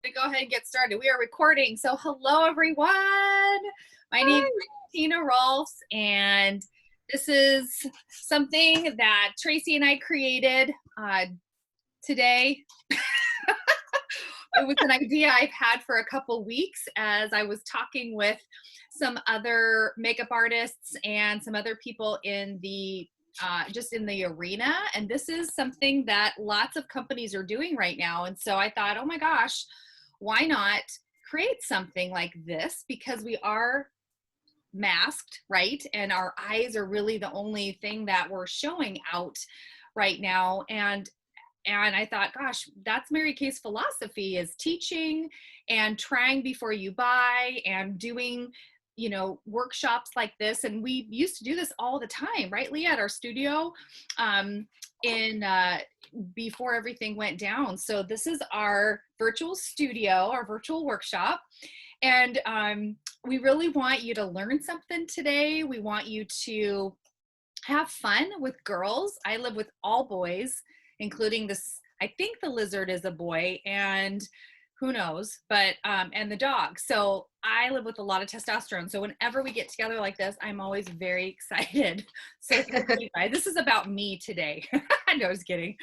to go ahead and get started. We are recording. So hello, everyone. My name is Tina Rolfs, and this is something that Tracy and I created today. It was an idea I've had for a couple weeks as I was talking with some other makeup artists and some other people in the just in the arena. And this is something that lots of companies are doing right now. And so I thought, oh my gosh, why not create something like this? Because we are masked, right? And our eyes are really the only thing that we're showing out right now. And I thought, gosh, that's Mary Kay's philosophy, is teaching and trying before you buy and doing, you know, workshops like this. And we used to do this all the time, right, Leah, at our studio before everything went down. So this is our virtual studio, our virtual workshop. And we really want you to learn something today. We want you to have fun with girls. I live with all boys, including this, I think the lizard is a boy, and who knows, but, and the dog. So I live with a lot of testosterone. So whenever we get together like this, I'm always very excited. So thank you guys. This is about me today. No, I was kidding.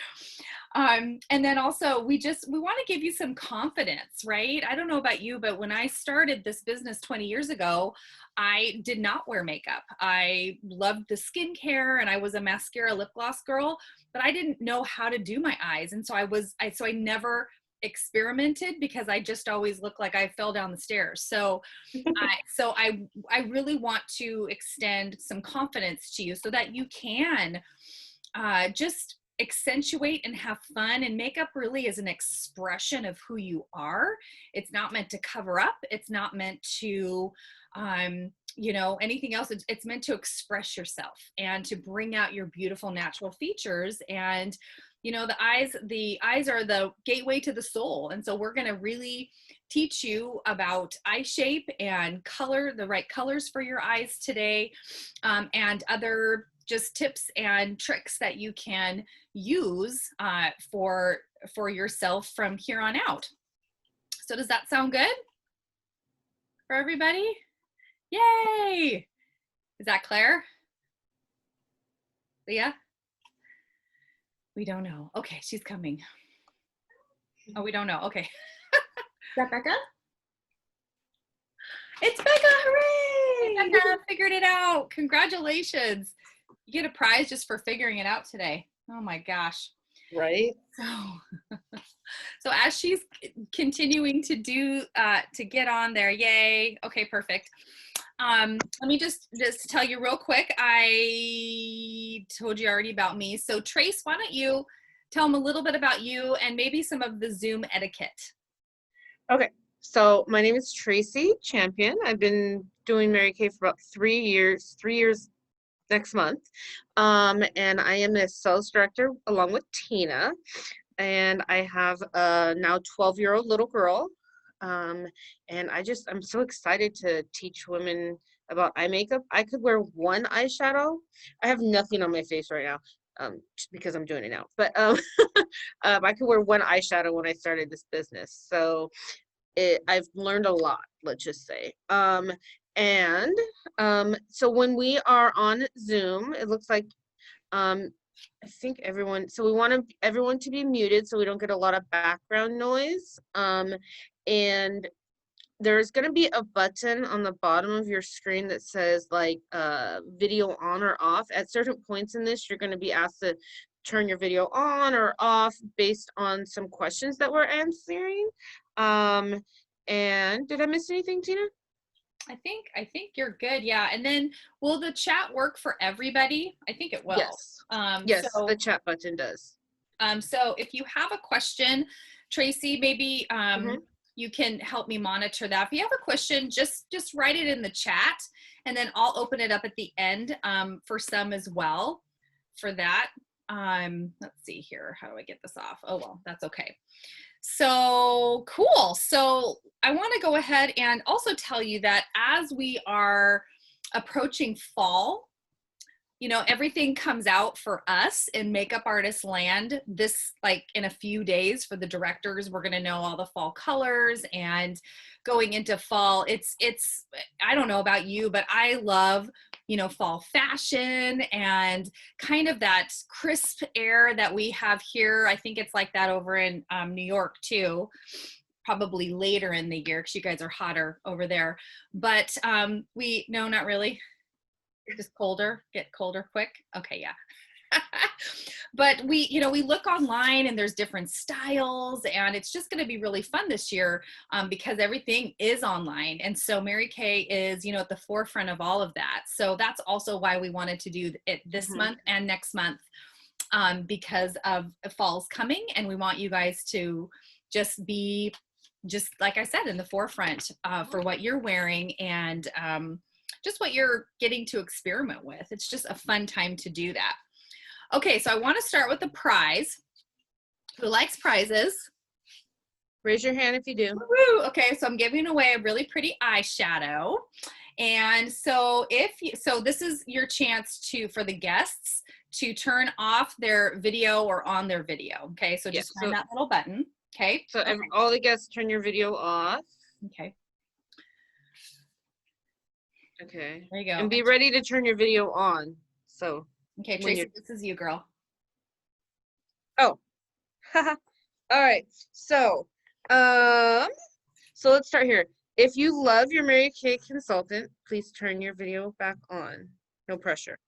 And then also we want to give you some confidence, right? I don't know about you, but when I started this business 20 years ago, I did not wear makeup. I loved the skincare and I was a mascara lip gloss girl, but I didn't know how to do my eyes. And so I never experimented because I just always looked like I fell down the stairs. So I really want to extend some confidence to you so that you can just accentuate and have fun. And makeup really is an expression of who you are. It's not meant to cover up. It's not meant to you know, anything else. It's meant to express yourself and to bring out your beautiful natural features. And you know, the eyes are the gateway to the soul. And so we're going to really teach you about eye shape and color, the right colors for your eyes today, and other just tips and tricks that you can use for yourself from here on out. So does that sound good for everybody? Yay! Is that Claire? Leah? We don't know. Okay, she's coming. Oh, we don't know. Okay. Is that Becca? It's Becca! Hooray! Hey, Becca figured it out. Congratulations. You get a prize just for figuring it out today. Oh my gosh. Right. So as she's continuing to to get on there, yay. Okay, perfect. Let me just tell you real quick. I told you already about me. So Trace, why don't you tell them a little bit about you and maybe some of the Zoom etiquette? Okay. So my name is Tracy Champion. I've been doing Mary Kay for about 3 years next month. And I am a sales director along with Tina. And I have a now 12-year-old little girl. And I'm so excited to teach women about eye makeup. I could wear one eyeshadow. I have nothing on my face right now, because I'm doing it now. But I could wear one eyeshadow when I started this business. So I've learned a lot, let's just say. So when we are on Zoom, it looks like I think we want everyone to be muted so we don't get a lot of background noise. And there's going to be a button on the bottom of your screen that says like video on or off. At certain points in this, you're going to be asked to turn your video on or off based on some questions that we're answering. And did I miss anything, Tina? I think you're good. Yeah. And then will the chat work for everybody? I think it will. Yes. Yes, so, the chat button does. So if you have a question, Tracy, maybe you can help me monitor that. If you have a question, just write it in the chat, and then I'll open it up at the end for some as well for that. Let's see here. How do I get this off? Oh, well, that's okay. So cool. So I want to go ahead and also tell you that as we are approaching fall, you know, everything comes out for us in makeup artist land this, like, in a few days. For the directors, we're going to know all the fall colors, and going into fall, it's I don't know about you, but I love, you know, fall fashion and kind of that crisp air that we have here. I think it's like that over in New York too, probably later in the year because you guys are hotter over there. But no, not really. Just colder, get colder quick. Okay, yeah. But we, you know, we look online and there's different styles, and it's just going to be really fun this year, because everything is online. And so Mary Kay is, you know, at the forefront of all of that. So that's also why we wanted to do it this month and next month, because of fall's coming, and we want you guys to just be, just like I said, in the forefront for what you're wearing, and just what you're getting to experiment with. It's just a fun time to do that. Okay, so I want to start with the prize. Who likes prizes? Raise your hand if you do. Woo! Okay, so I'm giving away a really pretty eyeshadow. And so so this is your chance for the guests to turn off their video or on their video. Okay, so just find that little button. Okay. So all the guests, turn your video off. Okay. Okay. There you go. And be ready to turn your video on. So. Okay, Tracy, this is you, girl. Oh. All right. So, so let's start here. If you love your Mary Kay consultant, please turn your video back on. No pressure.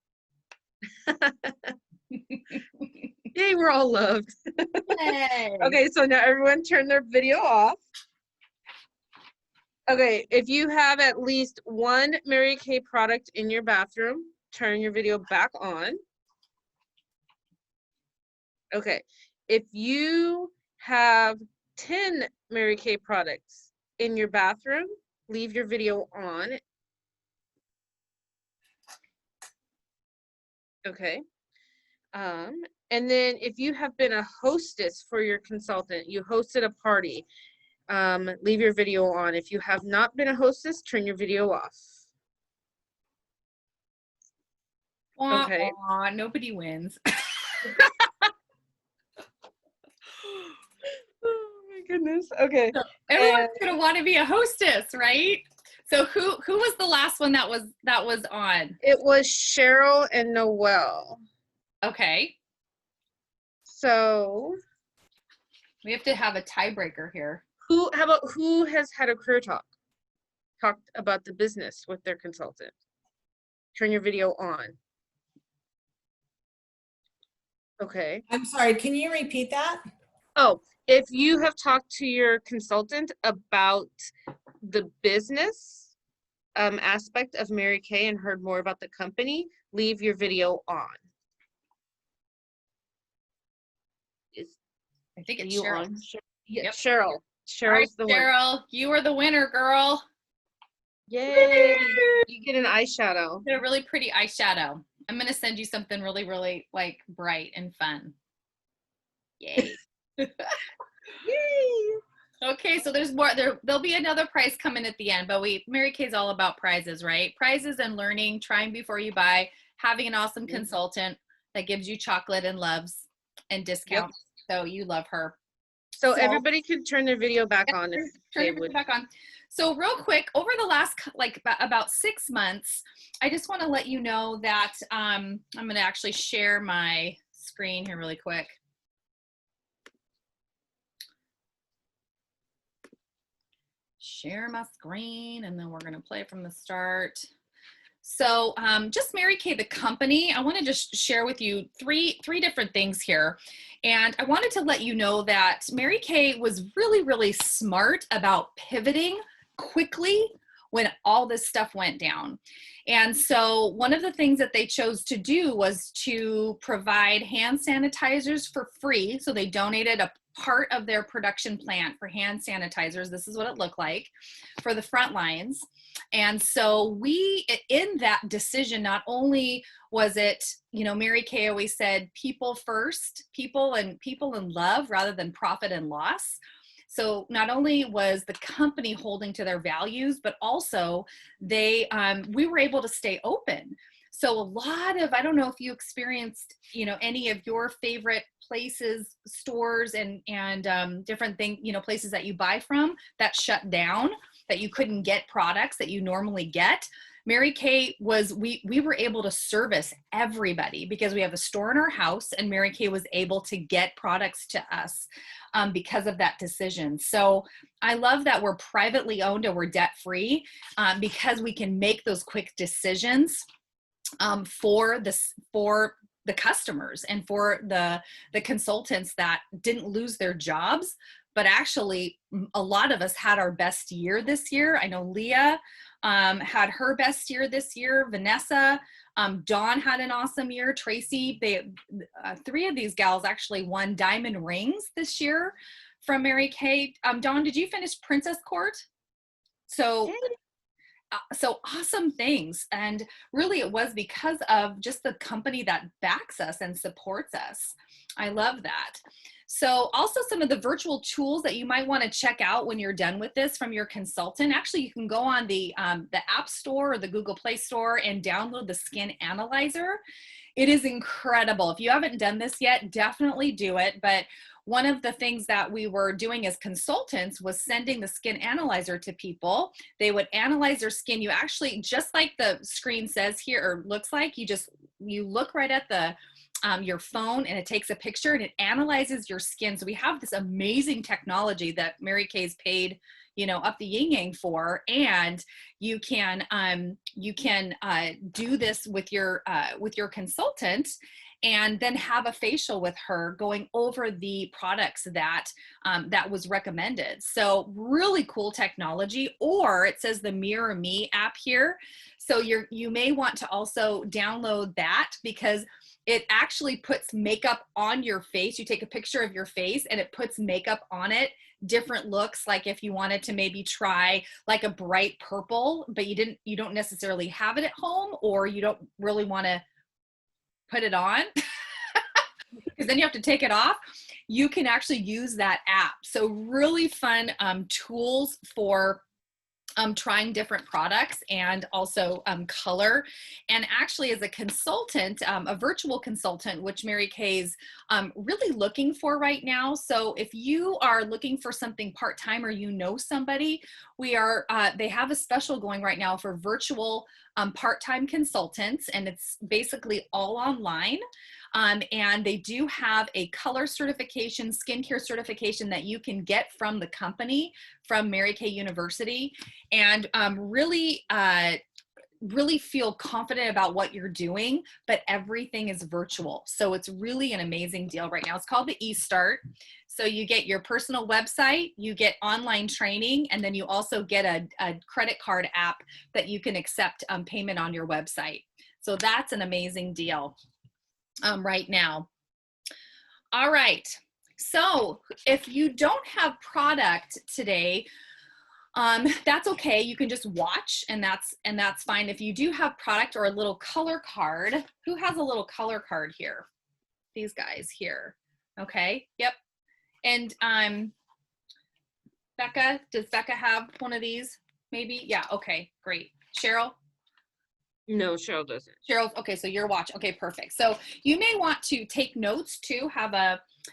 Yay, we're all loved. Yay. Okay, so now everyone turn their video off. Okay, if you have at least one Mary Kay product in your bathroom, turn your video back on. Okay, if you have 10 Mary Kay products in your bathroom, leave your video on. Okay. And then if you have been a hostess for your consultant, you hosted a party, leave your video on. If you have not been a hostess, turn your video off. Okay. Nobody wins. Oh my goodness. Okay. So everyone's gonna want to be a hostess, right? So who was the last one that was on? It was Cheryl and Noelle. Okay. So we have to have a tiebreaker here. How about who has had a career talk? Talked about the business with their consultant. Turn your video on. Okay. I'm sorry, can you repeat that? Oh, if you have talked to your consultant about the business aspect of Mary Kay and heard more about the company, leave your video on. I think it's Cheryl. On? Yep. Cheryl. Cheryl's the one. Cheryl, you are the winner, girl. Yay! You get an eyeshadow. Get a really pretty eyeshadow. I'm gonna send you something really, really like bright and fun. Yay! Yay! Okay, so there's more. There'll be another prize coming at the end, but Mary Kay's all about prizes, right? Prizes and learning, trying before you buy, having an awesome consultant that gives you chocolate and loves and discounts. Yep. So you love her. So everybody can turn their video back on if they would. Back on. So real quick, over the last about 6 months, I just want to let you know that I'm going to actually share my screen here really quick. Share my screen, and then we're going to play from the start. So just Mary Kay, the company, I want to just share with you three different things here. And I wanted to let you know that Mary Kay was really, really smart about pivoting quickly when all this stuff went down. And so one of the things that they chose to do was to provide hand sanitizers for free. So they donated a part of their production plant for hand sanitizers. This is what it looked like for the front lines. And so in that decision, not only was it, you know, Mary Kay always said people first, people and love rather than profit and loss. So not only was the company holding to their values, but also we were able to stay open. So a lot of, I don't know if you experienced, any of your favorite places, stores, and different thing, places that you buy from that shut down, that you couldn't get products that you normally get. Mary Kay we were able to service everybody because we have a store in our house, and Mary Kay was able to get products to us because of that decision. So I love that we're privately owned and we're debt free because we can make those quick decisions for the customers and for the consultants that didn't lose their jobs, but actually a lot of us had our best year this year. I know Leah had her best year this year. Vanessa, Dawn had an awesome year. Tracy, three of these gals actually won diamond rings this year from Mary Kay. Dawn, did you finish Princess Court? So awesome things. And really it was because of just the company that backs us and supports us. I love that. So also some of the virtual tools that you might want to check out when you're done with this from your consultant. Actually, you can go on the App Store or the Google Play Store and download the Skin Analyzer. It is incredible. If you haven't done this yet, definitely do it. But one of the things that we were doing as consultants was sending the Skin Analyzer to people. They would analyze their skin. You actually, just like the screen says here, or looks like, you look right at your phone and it takes a picture and it analyzes your skin. So we have this amazing technology that Mary Kay's paid, up the yin yang for, and you can do this with your consultant, and then have a facial with her going over the products that was recommended. So really cool technology. Or it says the Mirror Me app here. So you may want to also download that, because it actually puts makeup on your face. You take a picture of your face and it puts makeup on it, different looks. Like if you wanted to maybe try like a bright purple, but you don't necessarily have it at home, or you don't really want to put it on because then you have to take it off, you can actually use that app. So really fun tools for trying different products, and also color. And actually, as a consultant, a virtual consultant, which Mary Kay's really looking for right now. So if you are looking for something part-time, or somebody, they have a special going right now for virtual part-time consultants, and it's basically all online. And they do have a color certification, skincare certification that you can get from the company, from Mary Kay University, and really feel confident about what you're doing, but everything is virtual. So it's really an amazing deal right now. It's called the eStart. So you get your personal website, you get online training, and then you also get a credit card app that you can accept payment on your website. So that's an amazing deal right now. All right. So if you don't have product today, that's okay. You can just watch, and that's fine. If you do have product or a little color card, who has a little color card here? These guys here. Okay. Yep. And Becca, does Becca have one of these? Maybe. Yeah. Okay. Great. Cheryl. No, Cheryl doesn't. Cheryl, okay, so you're watching. Okay, perfect. So you may want to take notes too,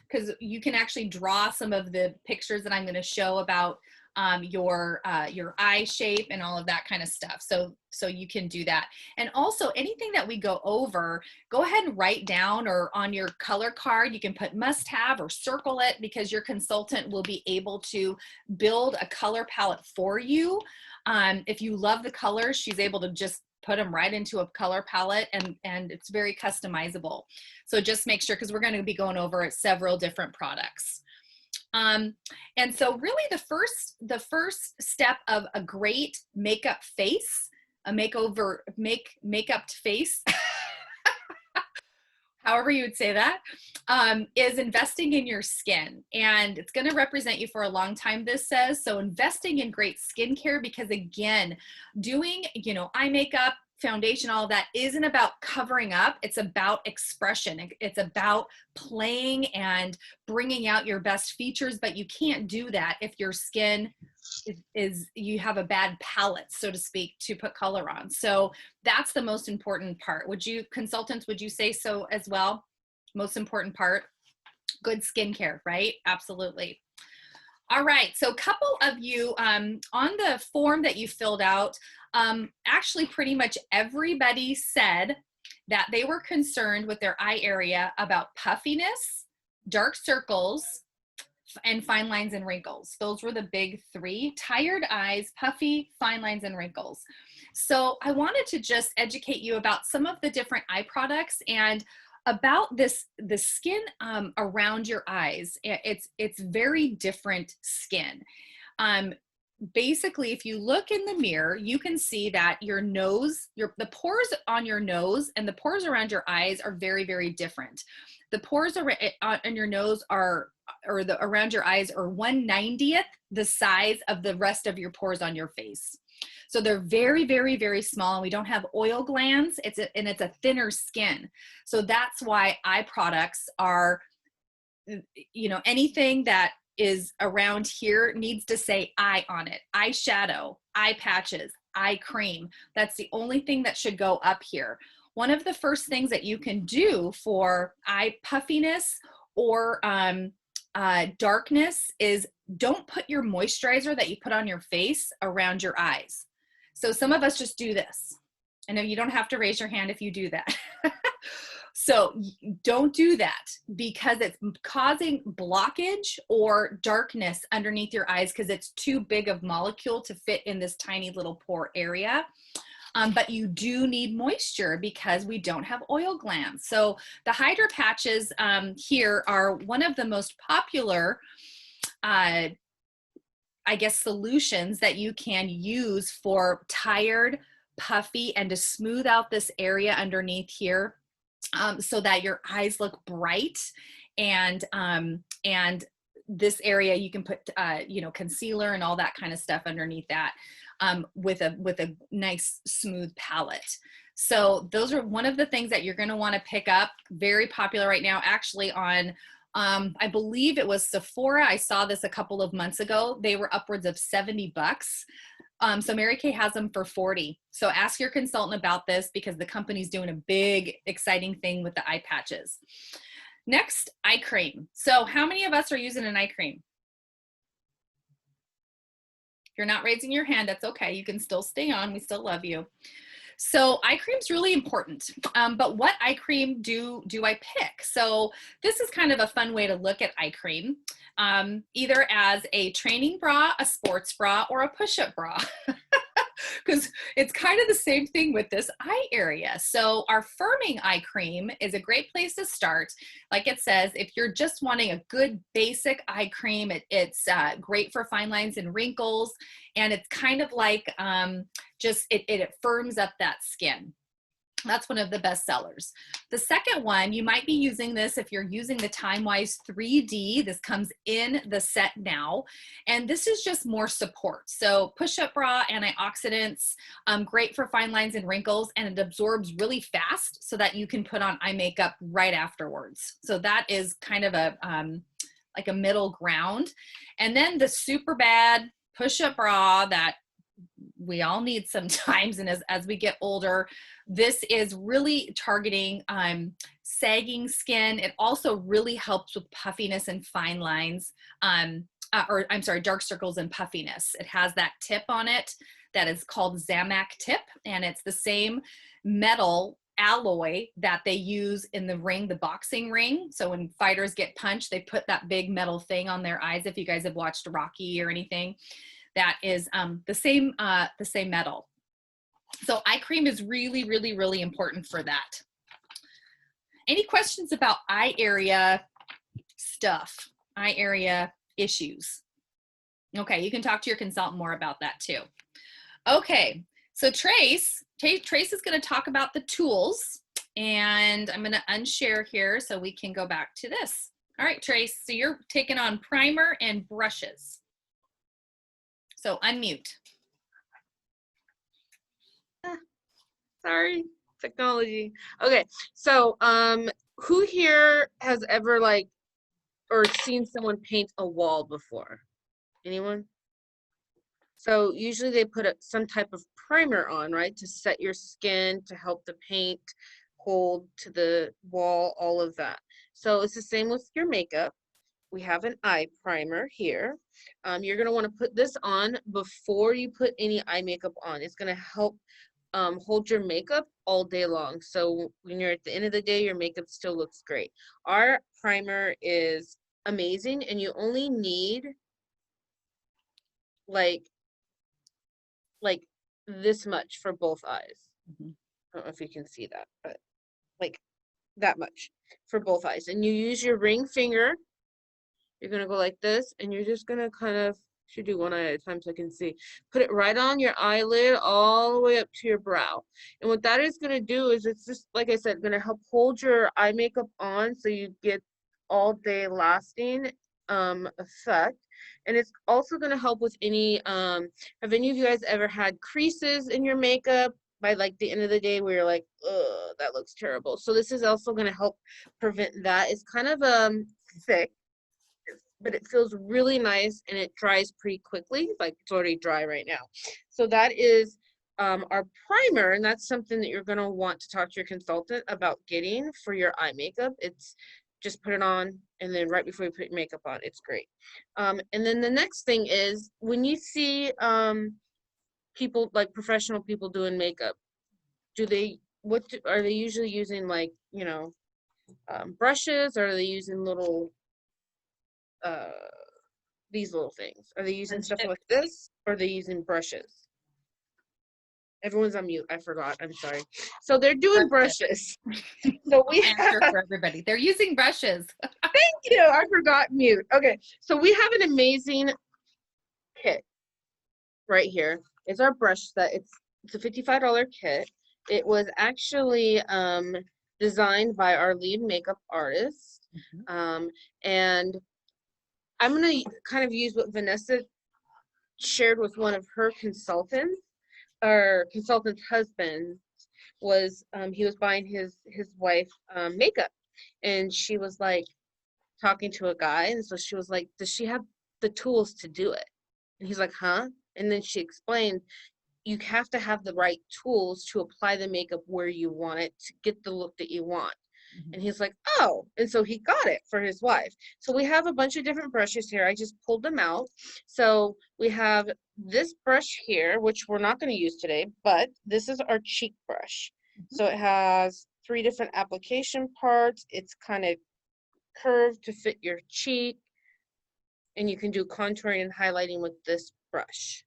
because you can actually draw some of the pictures that I'm going to show about your eye shape and all of that kind of stuff. So you can do that. And also anything that we go over, go ahead and write down, or on your color card, you can put must have or circle it, because your consultant will be able to build a color palette for you. If you love the colors, she's able to just put them right into a color palette, and it's very customizable. So just make sure, because we're going to be going over several different products. And so really the first step of a great makeup face, makeup face, however you would say that, is investing in your skin. And it's going to represent you for a long time, this says. So investing in great skincare, because again, doing, eye makeup, foundation, all of that isn't about covering up. It's about expression. It's about playing and bringing out your best features, but you can't do that if your skin is you have a bad palette, so to speak, to put color on. So that's the most important part. Consultants, would you say so as well? Most important part, good skincare, right? Absolutely. All right, so a couple of you on the form that you filled out, actually pretty much everybody said that they were concerned with their eye area about puffiness, dark circles, and fine lines and wrinkles. Those were the big three: tired eyes, puffy, fine lines, and wrinkles. So I wanted to just educate you about some of the different eye products and about the skin around your eyes. It's very different skin. Basically, if you look in the mirror, you can see that your nose, the pores on your nose and the pores around your eyes are very, very different. The pores on your nose around your eyes are 1/90th the size of the rest of your pores on your face. So they're very, very, very small, and we don't have oil glands. It's a thinner skin. So that's why eye products are, anything that is around here needs to say eye on it. Eyeshadow, eye patches, eye cream. That's the only thing that should go up here. One of the first things that you can do for eye puffiness or darkness is don't put your moisturizer that you put on your face around your eyes. So some of us just do this. I know you don't have to raise your hand if you do that. So don't do that, because it's causing blockage or darkness underneath your eyes because it's too big of molecule to fit in this tiny little pore area. But you do need moisture because we don't have oil glands. So the Hydro Patches here are one of the most popular solutions that you can use for tired, puffy, and to smooth out this area underneath here, so that your eyes look bright. And this area you can put concealer and all that kind of stuff underneath that, with a nice smooth palette. So those are one of the things that you're going to want to pick up. Very popular right now, actually, on I believe it was Sephora. I saw this a couple of months ago. They were upwards of $70. So Mary Kay has them for $40. So ask your consultant about this, because the company's doing a big, exciting thing with the eye patches. Next, eye cream. So how many of us are using an eye cream? If you're not raising your hand, that's okay. You can still stay on. We still love you. So eye cream is really important, but what eye cream do I pick? So this is kind of a fun way to look at eye cream, either as a training bra, a sports bra, or a push-up bra, because it's kind of the same thing with this eye area. So our firming eye cream is a great place to start. Like it says, if you're just wanting a good basic eye cream, it's great for fine lines and wrinkles. And it's kind of like, it firms up that skin. That's one of the best sellers. The second one, you might be using this if you're using the TimeWise 3D. This comes in the set now, and this is just more support. So push-up bra, antioxidants, great for fine lines and wrinkles, and it absorbs really fast so that you can put on eye makeup right afterwards. So that is kind of like a middle ground. And then the super bad push-up bra that we all need sometimes, and as we get older, this is really targeting sagging skin. It also really helps with puffiness and fine lines, dark circles and puffiness. It has that tip on it that is called Zamac tip, and it's the same metal alloy that they use in the ring, the boxing ring. So when fighters get punched, they put that big metal thing on their eyes. If you guys have watched Rocky or anything, that is the same metal. So eye cream is really, really, really important for that. Any questions about eye area stuff, eye area issues? Okay, you can talk to your consultant more about that too. Okay, so Trace is going to talk about the tools, and I'm going to unshare here so we can go back to this. All right, Trace, so you're taking on primer and brushes. So unmute. Sorry, technology. Okay, so who here has ever like or seen someone paint a wall before? Anyone? So usually they put some type of primer on, right, to set your skin, to help the paint hold to the wall, all of that. So it's the same with your makeup. We have an eye primer here. You're going to want to put this on before you put any eye makeup on. It's going to help hold your makeup all day long. So when you're at the end of the day, your makeup still looks great. Our primer is amazing, and you only need like this much for both eyes. I don't know if you can see that, but like that much for both eyes. And you use your ring finger. You're gonna go like this, and you're just gonna kind of, should do one eye at a time so I can see. Put it right on your eyelid all the way up to your brow. And what that is gonna do is, it's just, like I said, gonna help hold your eye makeup on so you get all day lasting effect. And it's also gonna help with any, have any of you guys ever had creases in your makeup by like the end of the day where you're like, ugh, that looks terrible? So this is also gonna help prevent that. It's kind of thick, but it feels really nice, and it dries pretty quickly. Like it's already dry right now. So that is our primer, and that's something that you're going to want to talk to your consultant about getting for your eye makeup. It's just put it on, and then right before you put your makeup on, it's great. And then the next thing is, when you see people, like professional people doing makeup, are they usually using, like, you know, brushes, or are they using little these little things? Are they using stuff like this, or are they using brushes? Everyone's on mute. I forgot. I'm sorry. So they're doing brushes. So we answer for everybody. They're using brushes. Thank you. I forgot mute. Okay. So we have an amazing kit right here. It's our brush set. It's a $55 kit. It was actually designed by our lead makeup artist. And I'm going to kind of use what Vanessa shared with one of her consultants, or consultant's husband was, he was buying his wife makeup, and she was like talking to a guy, and so she was like, does she have the tools to do it? And he's like, huh? And then she explained, you have to have the right tools to apply the makeup where you want it to get the look that you want. And he's like, oh, and so he got it for his wife. So we have a bunch of different brushes here. I just pulled them out. So we have this brush here, which we're not going to use today, but this is our cheek brush. So it has 3 different application parts. It's kind of curved to fit your cheek, and you can do contouring and highlighting with this brush.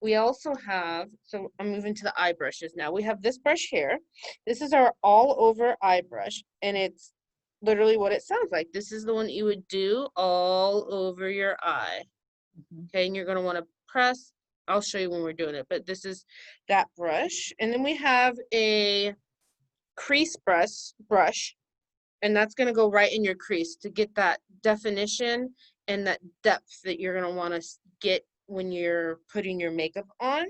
We also have, so I'm moving to the eye brushes now. We have this brush here. This is our all over eye brush, and it's literally what it sounds like. This is the one you would do all over your eye. Okay, and you're going to want to press. I'll show you when we're doing it, but this is that brush. And then we have a crease brush, and that's going to go right in your crease to get that definition and that depth that you're going to want to get when you're putting your makeup on.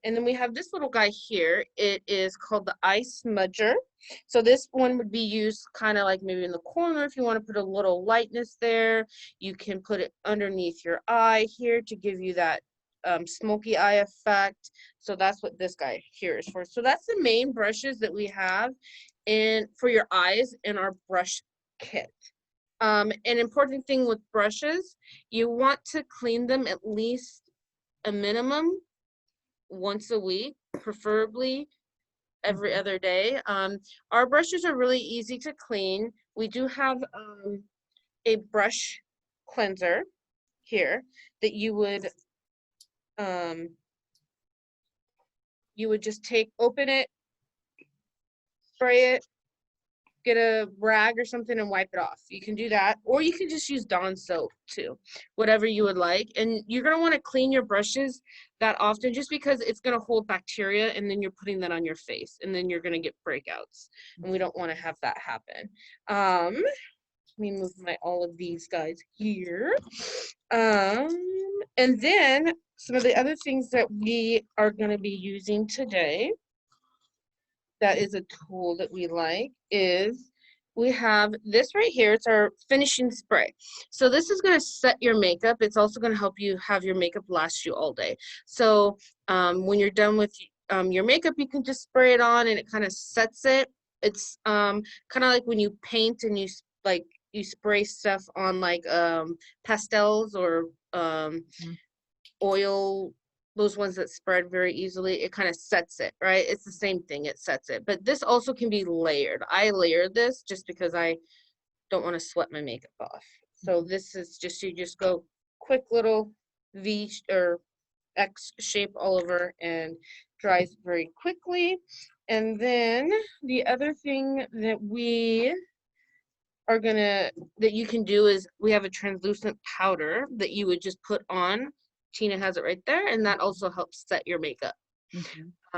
And then we have this little guy here. It is called the eye smudger. So this one would be used kind of like maybe in the corner if you want to put a little lightness there. You can put it underneath your eye here to give you that smoky eye effect. So that's what this guy here is for. So that's the main brushes that we have for your eyes in our brush kit. An important thing with brushes, you want to clean them at least a minimum once a week, preferably every other day. Our brushes are really easy to clean. We do have a brush cleanser here that you would just open it, spray it, get a rag or something and wipe it off. You can do that, or you can just use Dawn soap too, whatever you would like. And you're going to want to clean your brushes that often, just because it's going to hold bacteria, and then you're putting that on your face, and then you're going to get breakouts, and we don't want to have that happen. Let me move all of these guys here. And then some of the other things that we are going to be using today that is a tool that we like is we have this right here. It's our finishing spray. So this is going to set your makeup. It's also going to help you have your makeup last you all day. So when you're done with your makeup, you can just spray it on and it kind of sets it. It's kind of like when you paint and you spray stuff on like pastels or oil, those ones that spread very easily. It kind of sets it, right? It's the same thing, it sets it. But this also can be layered. I layered this just because I don't want to sweat my makeup off. So this is just, you just go quick little V or X shape all over and dries very quickly. And then the other thing that that you can do is we have a translucent powder that you would just put on. Tina has it right there, and that also helps set your makeup.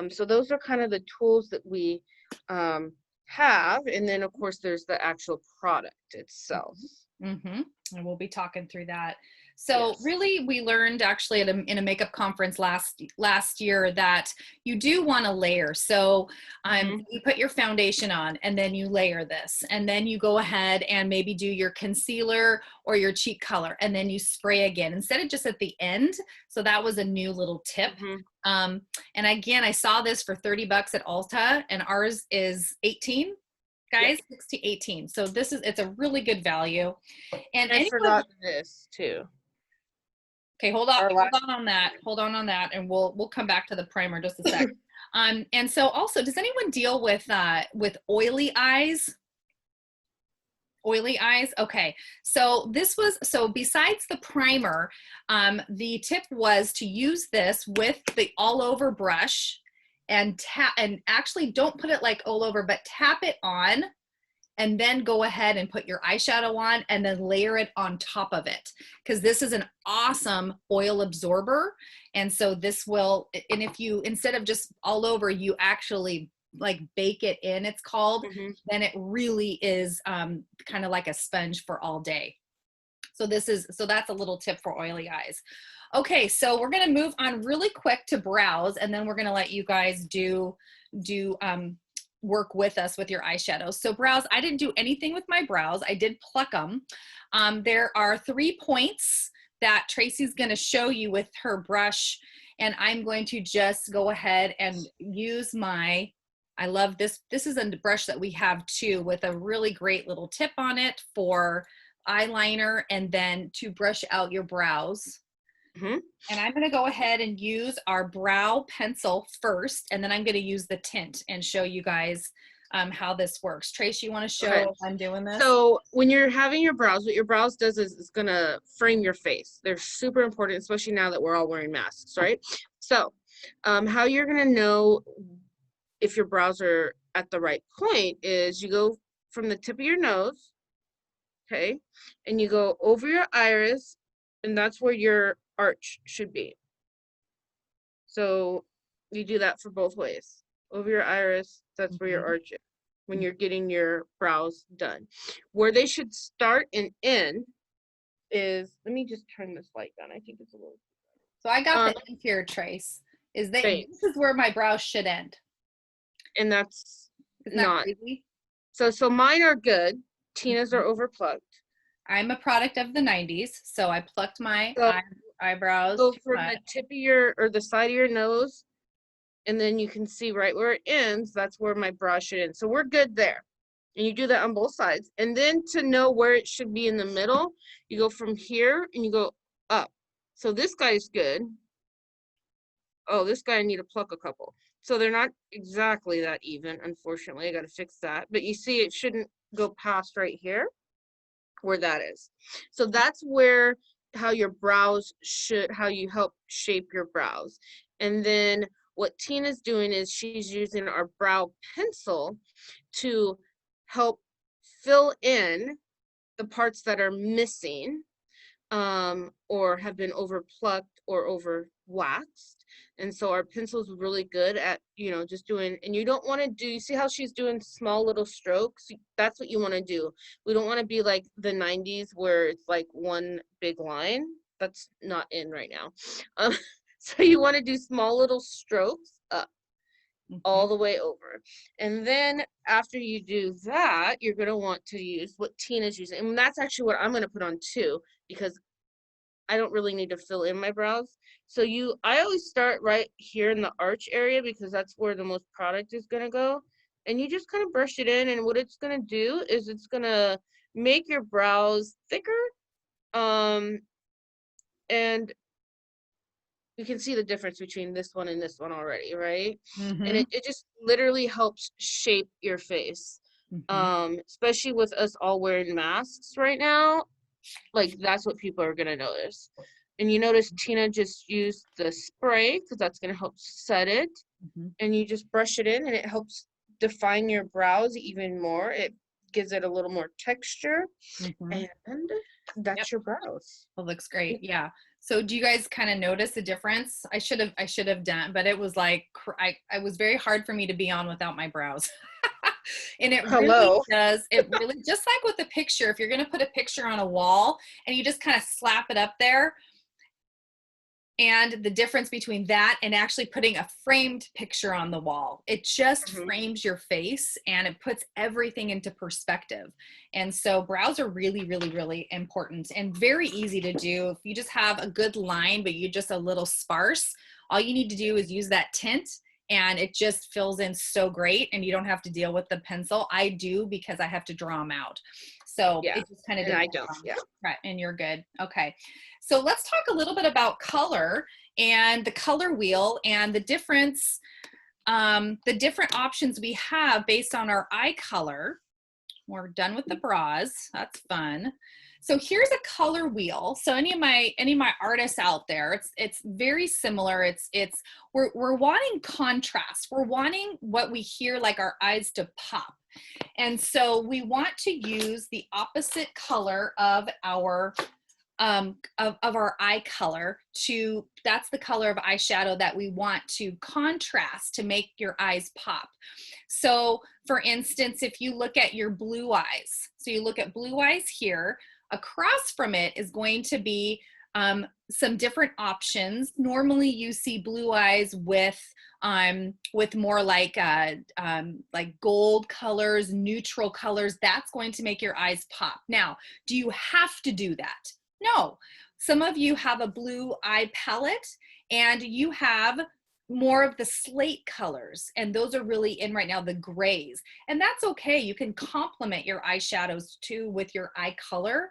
So those are kind of the tools that we have, and then of course there's the actual product itself. And we'll be talking through that. So really, we learned actually in a makeup conference last year that you do want to layer. So you put your foundation on and then you layer this, and then you go ahead and maybe do your concealer or your cheek color, and then you spray again instead of just at the end. So that was a new little tip. And again, I saw this for $30 at Ulta, and ours is 18. Guys, 18. So it's a really good value. And I forgot this too. Okay, hold on on that, and we'll come back to the primer in just a sec. And so also, does anyone deal with oily eyes? Oily eyes? Okay, so besides the primer, the tip was to use this with the all over brush and actually don't put it like all over, but tap it on, and then go ahead and put your eyeshadow on and then layer it on top of it, because this is an awesome oil absorber. And so this will, and if you, instead of just all over, you actually like bake it in, it's called, then it really is kind of like a sponge for all day. So that's a little tip for oily eyes. Okay, so we're gonna move on really quick to brows, and then we're gonna let you guys do work with us with your eyeshadows. So brows, I didn't do anything with my brows. I did pluck them. There are 3 points that Tracy's going to show you with her brush, and I'm going to just go ahead and use I love this. This is a brush that we have too, with a really great little tip on it for eyeliner and then to brush out your brows. And I'm going to go ahead and use our brow pencil first, and then I'm going to use the tint and show you guys how this works. Trace, you want to show if I'm doing this? So when you're having your brows, what your brows does is it's going to frame your face. They're super important, especially now that we're all wearing masks, right? So how you're going to know if your brows are at the right point is you go from the tip of your nose, okay, and you go over your iris, and that's where your arch should be. So you do that for both ways. Over your iris, that's where your arch is when you're getting your brows done. Where they should start and end is, let me just turn this light down. I think it's a little. So I got the end here, Trace. This is where my brows should end. And that's not crazy. So mine are good. Tina's are overplucked. I'm a product of the 90s, so I plucked my eyebrows. Go from the tip of the side of your nose, and then you can see right where it ends. That's where my brow should end. So we're good there. And you do that on both sides. And then to know where it should be in the middle, you go from here and you go up. So this guy's good. Oh, this guy I need to pluck a couple. So they're not exactly that even, unfortunately. I got to fix that. But you see, it shouldn't go past right here where that is. So that's how your brows how you help shape your brows. And then what Tina's doing is she's using our brow pencil to help fill in the parts that are missing or have been overplucked or over waxed. And so our pencil's really good at, just doing, and you don't want to do, you see how she's doing small little strokes? That's what you want to do. We don't want to be like the 90s where it's like one big line. That's not in right now. So you want to do small little strokes up. all the way over. And then after you do that, you're going to want to use what Tina's using. And that's actually what I'm going to put on too, because I don't really need to fill in my brows. So I always start right here in the arch area because that's where the most product is going to go. And you just kind of brush it in, and what it's going to do is it's going to make your brows thicker. And you can see the difference between this one and this one already, right? And it just literally helps shape your face. Especially with us all wearing masks right now, like that's what people are gonna notice. And you notice Tina just used the spray because that's gonna help set it. And you just brush it in, and it helps define your brows even more. It gives it a little more texture, and that's your brows. It looks great. Yeah. So do you guys kind of notice the difference? I should have done, but it was like, I was very hard for me to be on without my brows. And it really does. It really, just like with the picture, if you're going to put a picture on a wall and you just kind of slap it up there, and the difference between that and actually putting a framed picture on the wall, it just frames your face and it puts everything into perspective. And so brows are really, really, really important and very easy to do. If you just have a good line, but you're just a little sparse, all you need to do is use that tint, and it just fills in so great, and you don't have to deal with the pencil. I do because I have to draw them out. So it just kind of I don't. Right, and you're good. Okay. So let's talk a little bit about color and the color wheel and the different options we have based on our eye color. We're done with the bras. That's fun. So here's a color wheel. So any of my artists out there, it's very similar. We're wanting contrast. We're wanting what we hear, like our eyes to pop. And so we want to use the opposite color of our eye color that's the color of eyeshadow that we want to contrast to make your eyes pop. So for instance, if you look at your blue eyes, so you look at blue eyes here, across from it is going to be some different options. Normally you see blue eyes with more like gold colors, neutral colors. That's going to make your eyes pop. Now, do you have to do that? No. Some of you have a blue eye palette and you have more of the slate colors, and those are really in right now, the grays, and that's okay. You can complement your eyeshadows too with your eye color,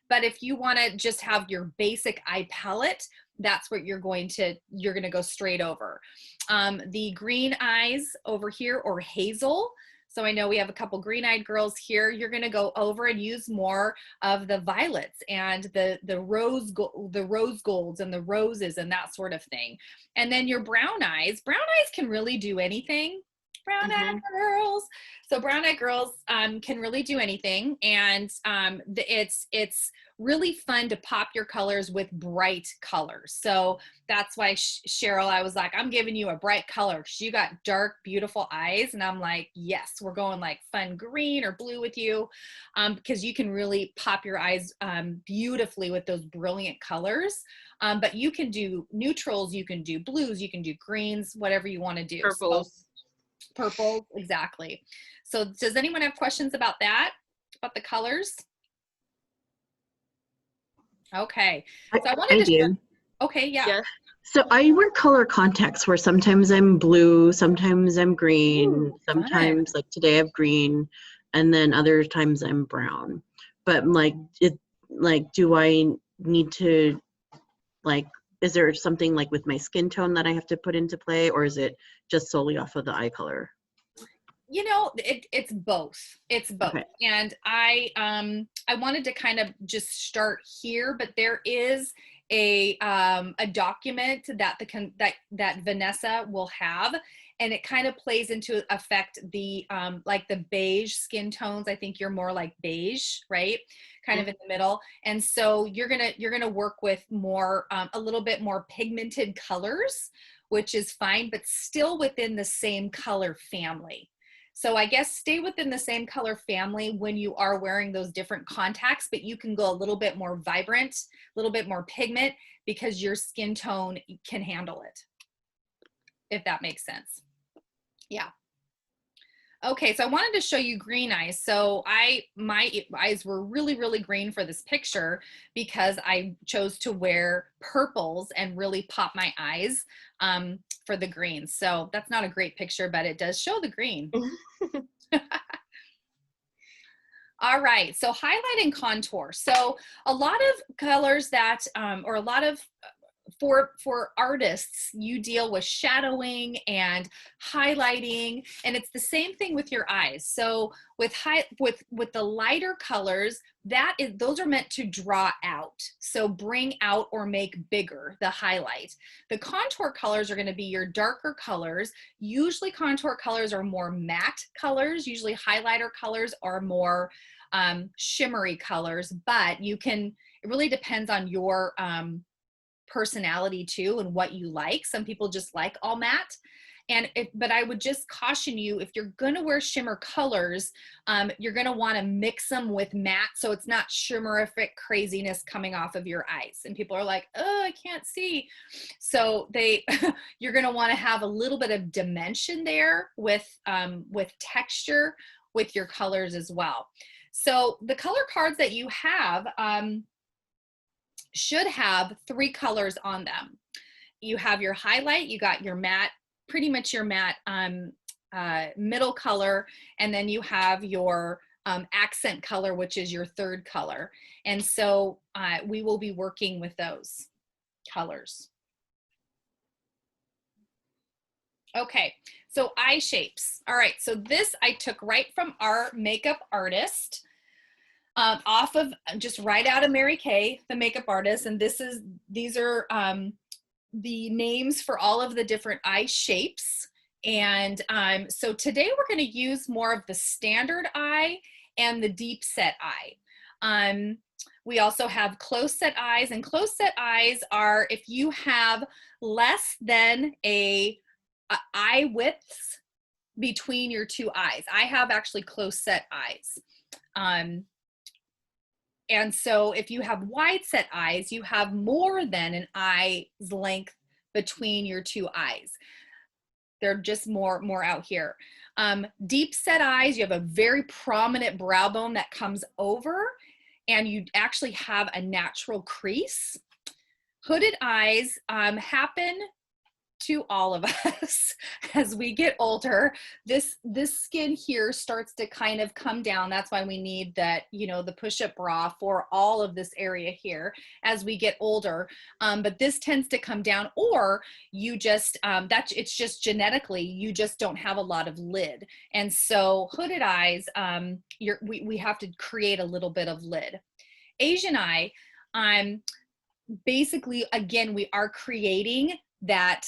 but if you want to just have your basic eye palette, that's what you're going to go straight over. The green eyes over here, or hazel. So I know we have a couple green-eyed girls here. You're going to go over and use more of the violets and the rose golds and the roses and that sort of thing. And then your brown eyes can really do anything. Brown-eyed girls. So brown-eyed girls can really do anything, and it's really fun to pop your colors with bright colors. So that's why Cheryl, I was like, I'm giving you a bright color because you got dark, beautiful eyes, and I'm like, yes, we're going like fun green or blue with you, because you can really pop your eyes beautifully with those brilliant colors. But you can do neutrals, you can do blues, you can do greens, whatever you want to do. Purples. So, purple, exactly. So does anyone have questions about that, about the colors? Okay, so I wanted to do. Okay, yeah. So I wear color contacts where sometimes I'm blue, sometimes I'm green, sometimes like today I have green, and then other times I'm brown. But do I need to, like, is there something like with my skin tone that I have to put into play, or is it just solely off of the eye color? You know, it's both. It's both. Okay. And I wanted to kind of just start here, but there is a document that Vanessa will have, and it kind of plays into effect the like the beige skin tones. I think you're more like beige, right? Kind of in the middle. And so you're gonna work with more a little bit more pigmented colors, which is fine, but still within the same color family. So I guess stay within the same color family when you are wearing those different contacts, but you can go a little bit more vibrant, a little bit more pigment, because your skin tone can handle it, if that makes sense. Yeah. Okay, so I wanted to show you green eyes. So my eyes were really, really green for this picture because I chose to wear purples and really pop my eyes for the green. So that's not a great picture, but it does show the green. All right, so highlight and contour. So a lot of colors that, or a lot of, for artists, you deal with shadowing and highlighting, and it's the same thing with your eyes. So with the lighter colors, those are meant to draw out. So bring out or make bigger the highlight. The contour colors are going to be your darker colors. Usually contour colors are more matte colors. Usually highlighter colors are more shimmery colors, but it really depends on your personality too and what you like. Some people just like all matte. But I would just caution you, if you're going to wear shimmer colors, you're going to want to mix them with matte so it's not shimmerific craziness coming off of your eyes. And people are like, oh, I can't see. So you're going to want to have a little bit of dimension there with texture with your colors as well. So the color cards that you have should have 3 colors on them. You have your highlight, you got your matte, pretty much your matte middle color, and then you have your accent color, which is your 3rd color. And so we will be working with those colors. Okay, so eye shapes. All right, so this I took right from our makeup artist. Off of just right out of Mary Kay, the makeup artist, and these are the names for all of the different eye shapes. And so today we're going to use more of the standard eye and the deep set eye. We also have close set eyes, and close set eyes are if you have less than a eye width between your 2 eyes. I have actually close set eyes. And so if you have wide set eyes, you have more than an eye's length between your 2 eyes. They're just more out here. Deep set eyes, you have a very prominent brow bone that comes over, and you actually have a natural crease. Hooded eyes happen to all of us as we get older. This skin here starts to kind of come down. That's why we need that, the push-up bra for all of this area here as we get older. But this tends to come down, or you just it's just genetically you just don't have a lot of lid. And so hooded eyes, we have to create a little bit of lid. Asian eye, basically, again, we are creating that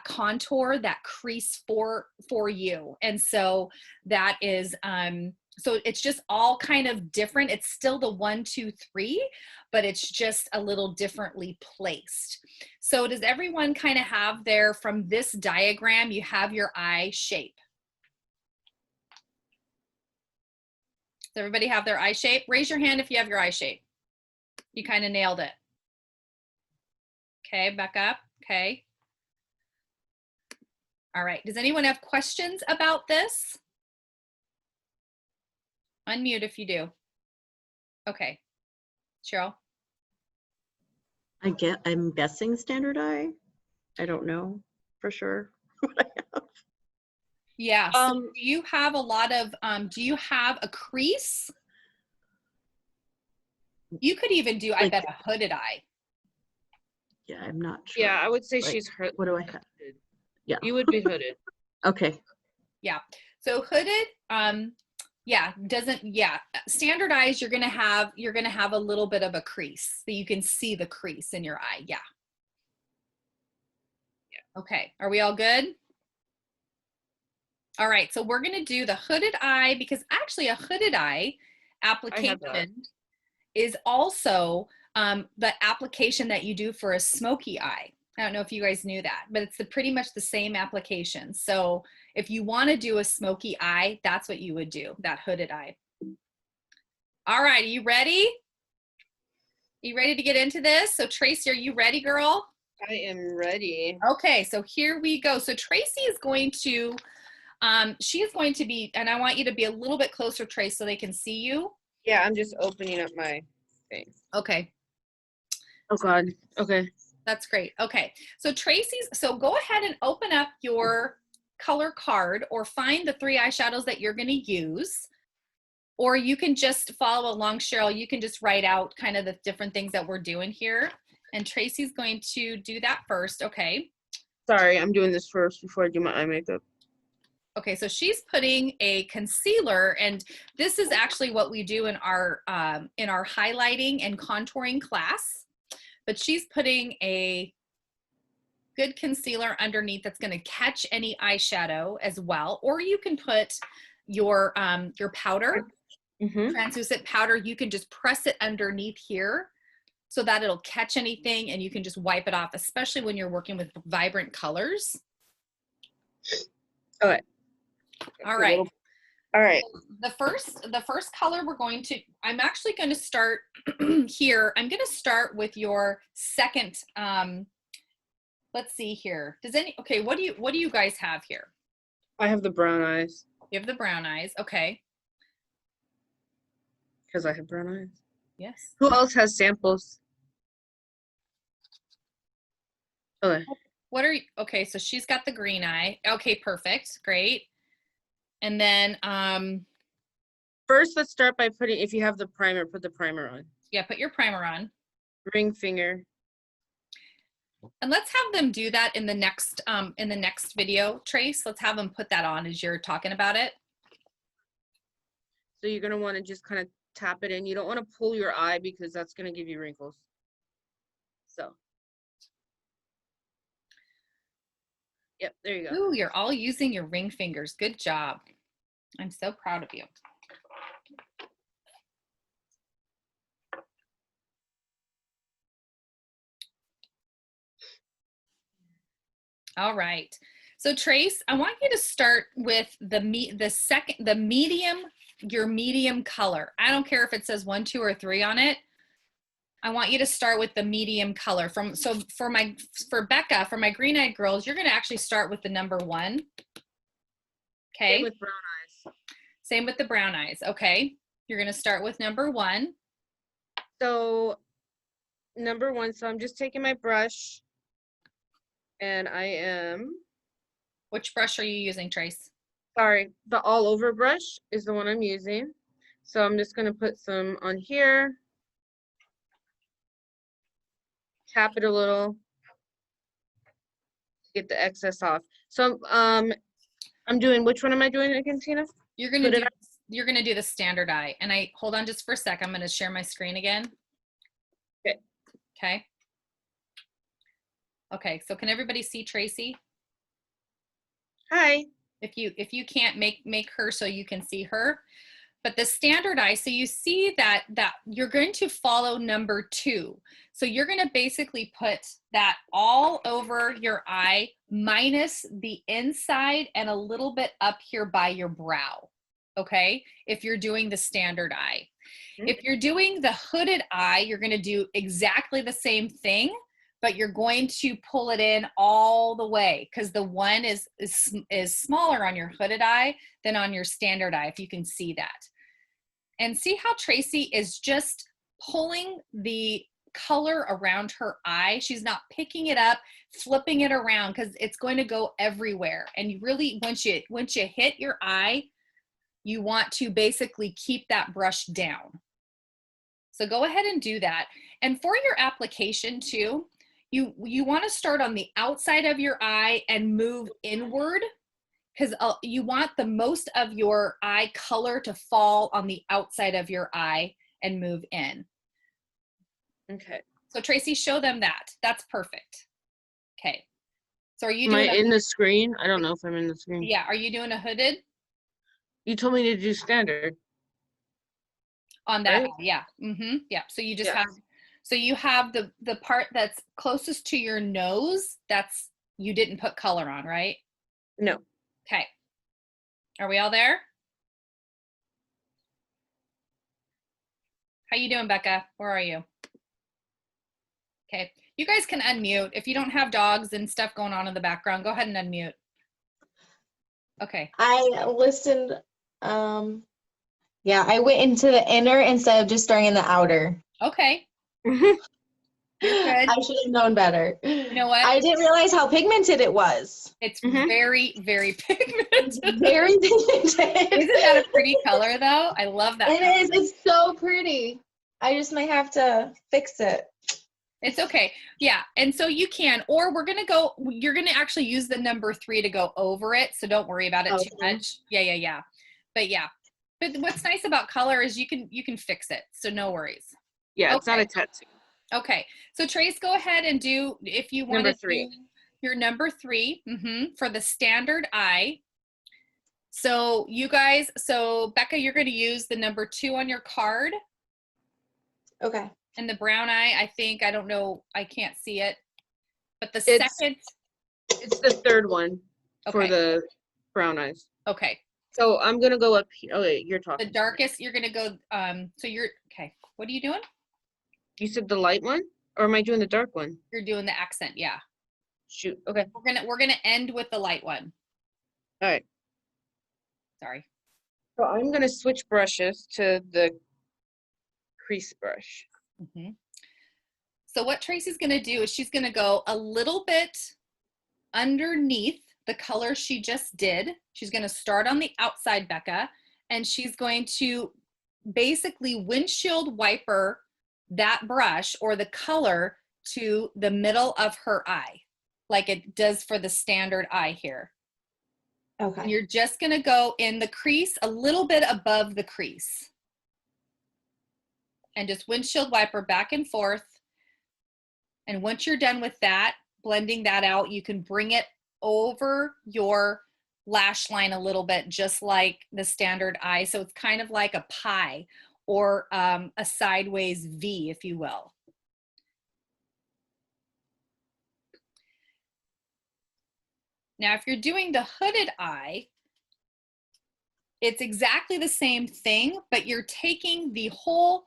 contour, that crease for you. And so that is, so it's just all kind of different. It's still the 1, 2, 3, but it's just a little differently placed. So does everyone kind of have from this diagram, you have your eye shape? Does everybody have their eye shape? Raise your hand if you have your eye shape. You kind of nailed it. Okay, back up. Okay. All right, does anyone have questions about this? Unmute if you do. Okay, Cheryl? I'm guessing standard eye. I don't know for sure what I have. Yeah, so do you have a lot of, do you have a crease? You could even do, I bet, a hooded eye. Yeah, I'm not sure. Yeah, I would say she's hooded. What do I have? Yeah. You would be hooded. Okay. Yeah. So hooded, standard eyes, you're gonna have a little bit of a crease, so you can see the crease in your eye. Yeah. Yeah. Okay. Are we all good? All right. So we're gonna do the hooded eye, because actually a hooded eye application is also the application that you do for a smoky eye. I don't know if you guys knew that, but it's pretty much the same application. So if you want to do a smoky eye, that's what you would do, that hooded eye. All right, are you ready? You ready to get into this? So Tracy, are you ready, girl? I am ready. Okay, so here we go. So Tracy is going to She's going to be, and I want you to be a little bit closer, Trace, so they can see you. Yeah, I'm just opening up my thing. Okay. Oh God. Okay. That's great. Okay. So so go ahead and open up your color card or find the 3 eyeshadows that you're going to use. Or you can just follow along, Cheryl. You can just write out kind of the different things that we're doing here. And Tracy's going to do that first. Okay. Sorry, I'm doing this first before I do my eye makeup. Okay, so she's putting a concealer, and this is actually what we do in our highlighting and contouring class. But she's putting a good concealer underneath that's going to catch any eyeshadow as well. Or you can put your powder, translucent powder. You can just press it underneath here so that it'll catch anything, and you can just wipe it off, especially when you're working with vibrant colors. Okay. All right. All right. The first color I'm actually going to start here. I'm going to start with your second. Let's see here. Okay, what do you guys have here? I have the brown eyes. You have the brown eyes. Okay. Because I have brown eyes. Yes. Who else has samples? Okay. Okay, so she's got the green eye. Okay, perfect. Great. And then first, let's start by putting, if you have the primer, put the primer on. Yeah, put your primer on. Ring finger. And let's have them do that in the next video, Trace. Let's have them put that on as you're talking about it. So you're going to want to just kind of tap it in. You don't want to pull your eye because that's going to give you wrinkles. So. Yep, there you go. Ooh, you're all using your ring fingers. Good job. I'm so proud of you. All right. So Trace, I want you to start with your medium color. I don't care if it says 1, 2, or 3 on it. I want you to start with the medium color. For Becca, for my green-eyed girls, you're going to actually start with the number 1. Okay. Same with brown eyes. Same with the brown eyes. Okay. You're going to start with number 1. So number 1, so I'm just taking my brush and I am. Which brush are you using, Trace? Sorry, the all over brush is the one I'm using. So I'm just going to put some on here. Tap it a little. Get the excess off. So I'm doing, which one am I doing again, Tina? You're going to do the standard eye. And hold on just for a sec. I'm going to share my screen again. Okay. Okay. Okay, so can everybody see Tracy? Hi. If you can't make her so you can see her. But the standard eye, so you see that you're going to follow number 2. So you're going to basically put that all over your eye minus the inside and a little bit up here by your brow. Okay, if you're doing the standard eye. If you're doing the hooded eye, you're going to do exactly the same thing, but you're going to pull it in all the way because the 1 is smaller on your hooded eye than on your standard eye, if you can see that. And see how Tracy is just pulling the color around her eye. She's not picking it up, flipping it around because it's going to go everywhere. And you really, once you hit your eye, you want to basically keep that brush down. So go ahead and do that. And for your application too, you want to start on the outside of your eye and move inward because you want the most of your eye color to fall on the outside of your eye and move in. Okay. So Tracy, show them that. That's perfect. Okay. So are you Am I doing in the screen? I don't know if I'm in the screen. Yeah, are you doing a hooded? You told me to do standard. On that, right? Yeah. Mm-hmm. Yeah. So you just Yes. you have the part that's closest to your nose, you didn't put color on, right? No. Okay. Are we all there? How you doing, Becca? Where are you? Okay. You guys can unmute. If you don't have dogs and stuff going on in the background, go ahead and unmute. Okay. I listened, yeah, I went into the inner instead of just starting in the outer. Okay. You're good. I should have known better. You know what? I didn't realize how pigmented it was. It's Mhm. very, very pigmented. It's very pigmented. Isn't that a pretty color though? I love that It color. is. It's so pretty. I just might have to fix it. It's okay. Yeah. And so you can, or you're going to actually use the number 3 to go over it. So don't worry about it too Okay. much. Yeah. But yeah. But what's nice about color is you can fix it. So no worries. Yeah, it's not Okay. a tattoo. Okay. So Trace, go ahead and do, if you want Number to 3. do your number 3 for the standard eye. So you guys, Becca, you're going to use the number 2 on your card. Okay. And the brown eye, I think, I don't know, I can't see it. But the It's- second, It's the third one for Okay. the brown eyes. okay. So I'm gonna go up here. Oh wait, you're talking. The darkest, you're going to go, so you're, okay. What are you doing? You said the light one, or am I doing the dark one? You're doing the accent, yeah. Shoot. Okay. We're gonna end with the light one. All right. Sorry. So I'm gonna switch brushes to the crease brush. So what Tracy's gonna do is she's gonna go a little bit underneath the color she just did. She's gonna start on the outside, Becca, and she's going to basically windshield wiper that brush or the color to the middle of her eye, like it does for the standard eye here. And Okay. you're just gonna go in the crease, a little bit above the crease. And just windshield wiper back and forth. And once you're done with that, blending that out, you can bring it over your lash line a little bit, just like the standard eye. So it's kind of like a pie or a sideways V, if you will. Now, if you're doing the hooded eye, it's exactly the same thing, but you're taking the whole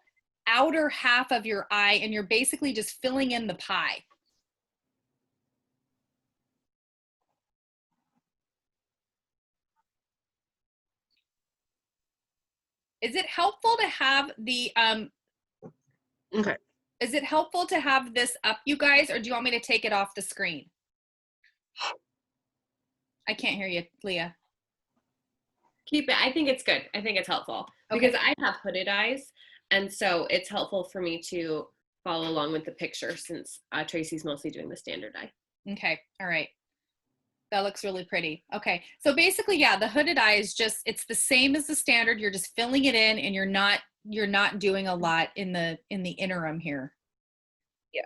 outer half of your eye and you're basically just filling in the pie. Is it helpful to have the, Okay. is it helpful to have this up, you guys, or do you want me to take it off the screen? I can't hear you, Leah. Keep it. I think it's good. I think it's helpful because I have hooded eyes. And so it's helpful for me to follow along with the picture since Tracy's mostly doing the standard eye. Okay, all right. That looks really pretty. Okay, so basically, yeah, the hooded eye is just, it's the same as the standard. You're just filling it in and you're not doing a lot in the interim here. Yeah.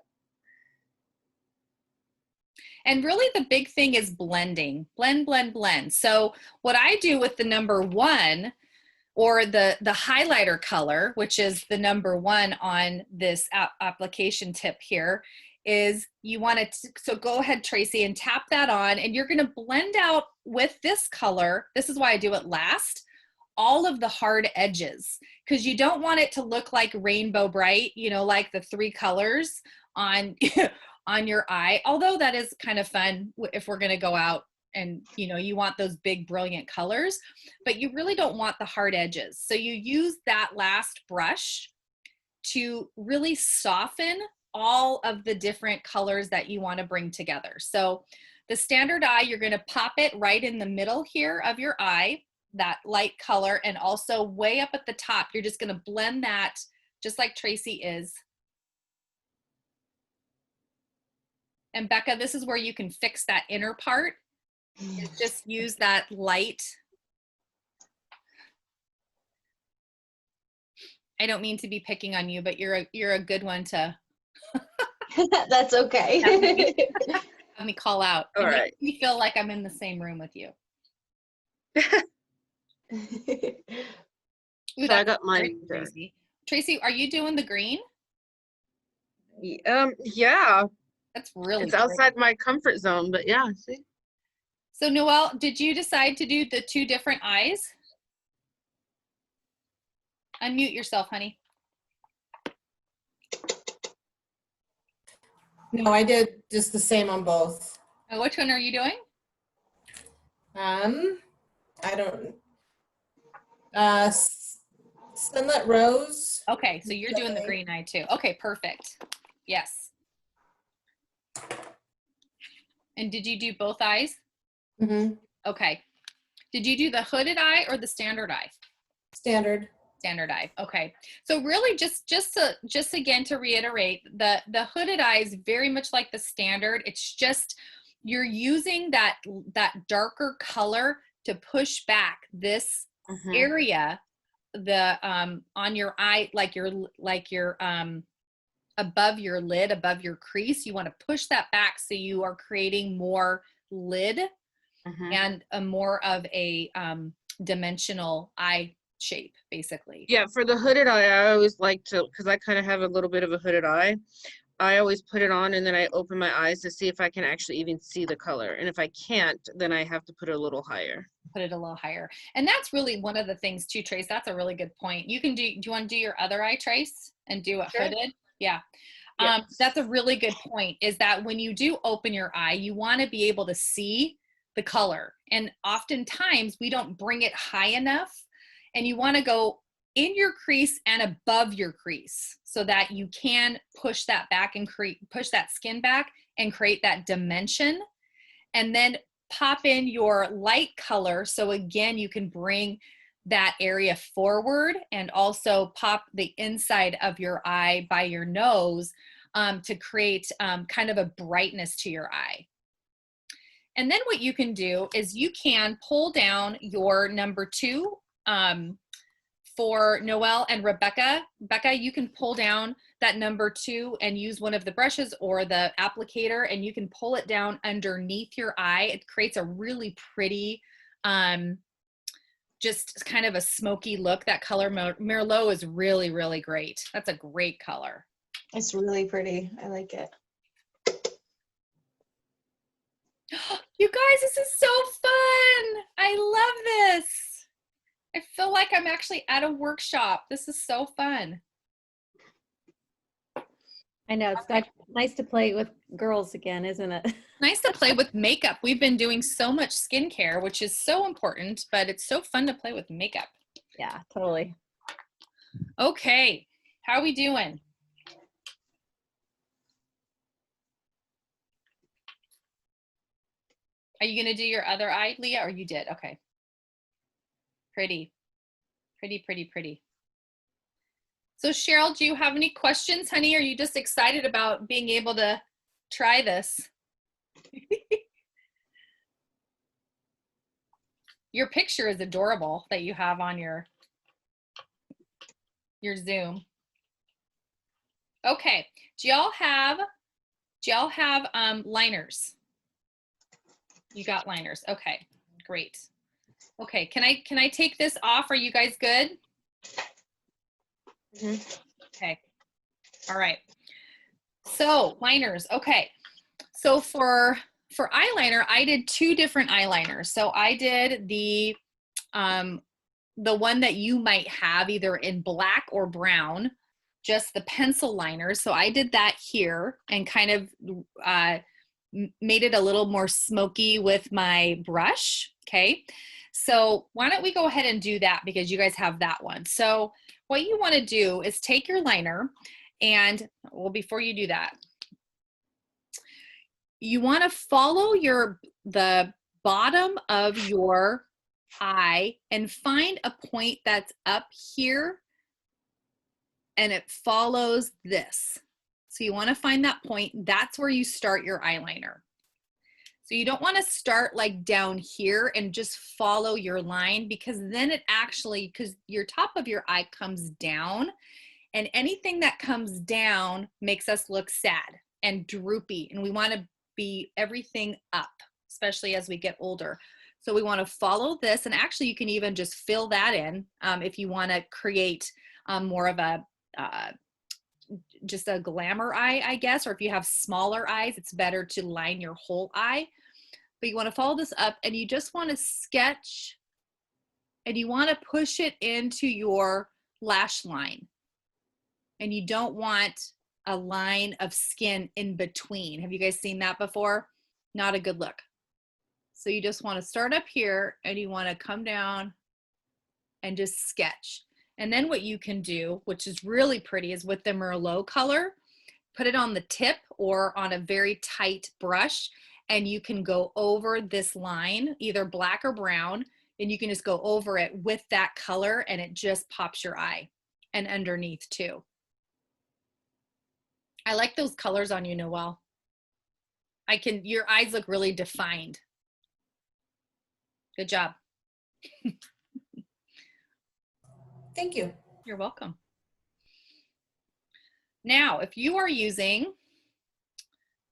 And really the big thing is blending. Blend, blend, blend. So what I do with the number 1 or the highlighter color, which is the number 1 on this application tip here, is you want to, so go ahead, Tracy, and tap that on, and you're going to blend out with this color. This is why I do it last, all of the hard edges, because you don't want it to look like rainbow bright, you know, like the 3 colors on on your eye, although that is kind of fun if we're going to go out and, you know, you want those big brilliant colors, but you really don't want the hard edges. So you use that last brush to really soften all of the different colors that you want to bring together. So the standard eye, you're going to pop it right in the middle here of your eye, that light color, and also way up at the top. You're just going to blend that just like Tracy is. And Becca, this is where you can fix that inner part. Just use that light. I don't mean to be picking on you, but you're a good one to That's okay. have me call out. All It right. makes me feel like I'm in the same room with you. Ooh, So I that's got mine great, done. Tracy. Tracy, are you doing the green? Yeah, That's really it's pretty. outside my comfort zone, but yeah, see. So Noelle, did you decide to do the 2 different eyes? Unmute yourself, honey. No, I did just the same on both. Which one are you doing? I don't, Sunlit Rose. Okay, so you're doing the green eye too. Okay, perfect. Yes. And did you do both eyes? Mm-hmm. Okay. Did you do the hooded eye or the standard eye? Standard. Standard eye. Okay. So really just again to reiterate, the hooded eye is very much like the standard. It's just you're using that darker color to push back this area on your eye, like your above your lid, above your crease. You want to push that back so you are creating more lid and a more of a dimensional eye shape, basically. Yeah, for the hooded eye, I always like to, because I kind of have a little bit of a hooded eye, I always put it on and then I open my eyes to see if I can actually even see the color. And if I can't, then I have to put it a little higher. Put it a little higher. And that's really one of the things too, Trace. That's a really good point. You can do you want to do your other eye, Trace, and do it hooded? Yeah. That's a really good point, is that when you do open your eye, you want to be able to see the color. And oftentimes we don't bring it high enough, and you want to go in your crease and above your crease so that you can push that back and push that skin back and create that dimension. And then pop in your light color. So again, you can bring that area forward and also pop the inside of your eye by your nose to create kind of a brightness to your eye. And then what you can do is you can pull down your number 2 for Noelle and Rebecca. Becca, you can pull down that number 2 and use one of the brushes or the applicator, and you can pull it down underneath your eye. It creates a really pretty, just kind of a smoky look. That color Merlot is really, really great. That's a great color. It's really pretty. I like it. You guys, this is so fun. I love this. I feel like I'm actually at a workshop. This is so fun. I know, it's nice to play with girls again, isn't it? Nice to play with makeup. We've been doing so much skincare, which is so important, but it's so fun to play with makeup. Yeah, totally. Okay, how are we doing? Are you gonna do your other eye, Leah, or you did? Okay. Pretty, pretty, pretty, pretty. So Cheryl, do you have any questions, honey? Are you just excited about being able to try this? Your picture is adorable that you have on your Zoom. Okay, do y'all have liners? You got liners. Okay, great. Okay, can I take this off? Are you guys good? Okay. All right. So liners. Okay. So for eyeliner, I did 2 different eyeliners. So I did the one that you might have either in black or brown, just the pencil liners. So I did that here and kind of made it a little more smoky with my brush. Okay. So why don't we go ahead and do that, because you guys have that one. So what you want to do is take your liner and, well, before you do that, you want to follow the bottom of your eye and find a point that's up here and it follows this. So you want to find that point. That's where you start your eyeliner. So you don't want to start like down here and just follow your line, because then it actually, because your top of your eye comes down, and anything that comes down makes us look sad and droopy, and we want to be everything up, especially as we get older. So we want to follow this, and actually you can even just fill that in if you want to create more of a just a glamour eye, I guess, or if you have smaller eyes, it's better to line your whole eye. But you want to follow this up, and you just want to sketch, and you want to push it into your lash line. And you don't want a line of skin in between. Have you guys seen that before? Not a good look. So you just want to start up here and you want to come down and just sketch. And then what you can do, which is really pretty, is with the Merlot color, put it on the tip or on a very tight brush, and you can go over this line, either black or brown, and you can just go over it with that color and it just pops your eye, and underneath too. I like those colors on you, Noelle. Your eyes look really defined. Good job. Thank you. You're welcome. Now, if you are using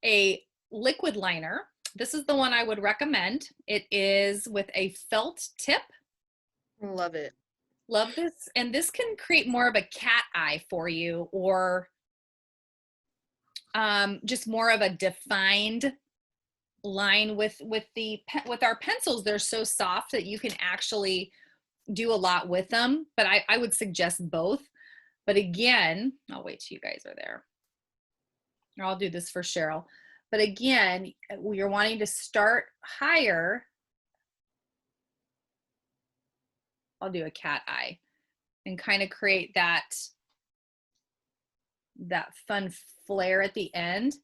a liquid liner, this is the one I would recommend. It is with a felt tip. Love it. Love this. And this can create more of a cat eye for you, or just more of a defined line. With our pencils, they're so soft that you can actually do a lot with them, but I would suggest both. But again, I'll wait till you guys are there, or I'll do this for Cheryl. But again, you're wanting to start higher. I'll do a cat eye and kind of create that fun flare at the end.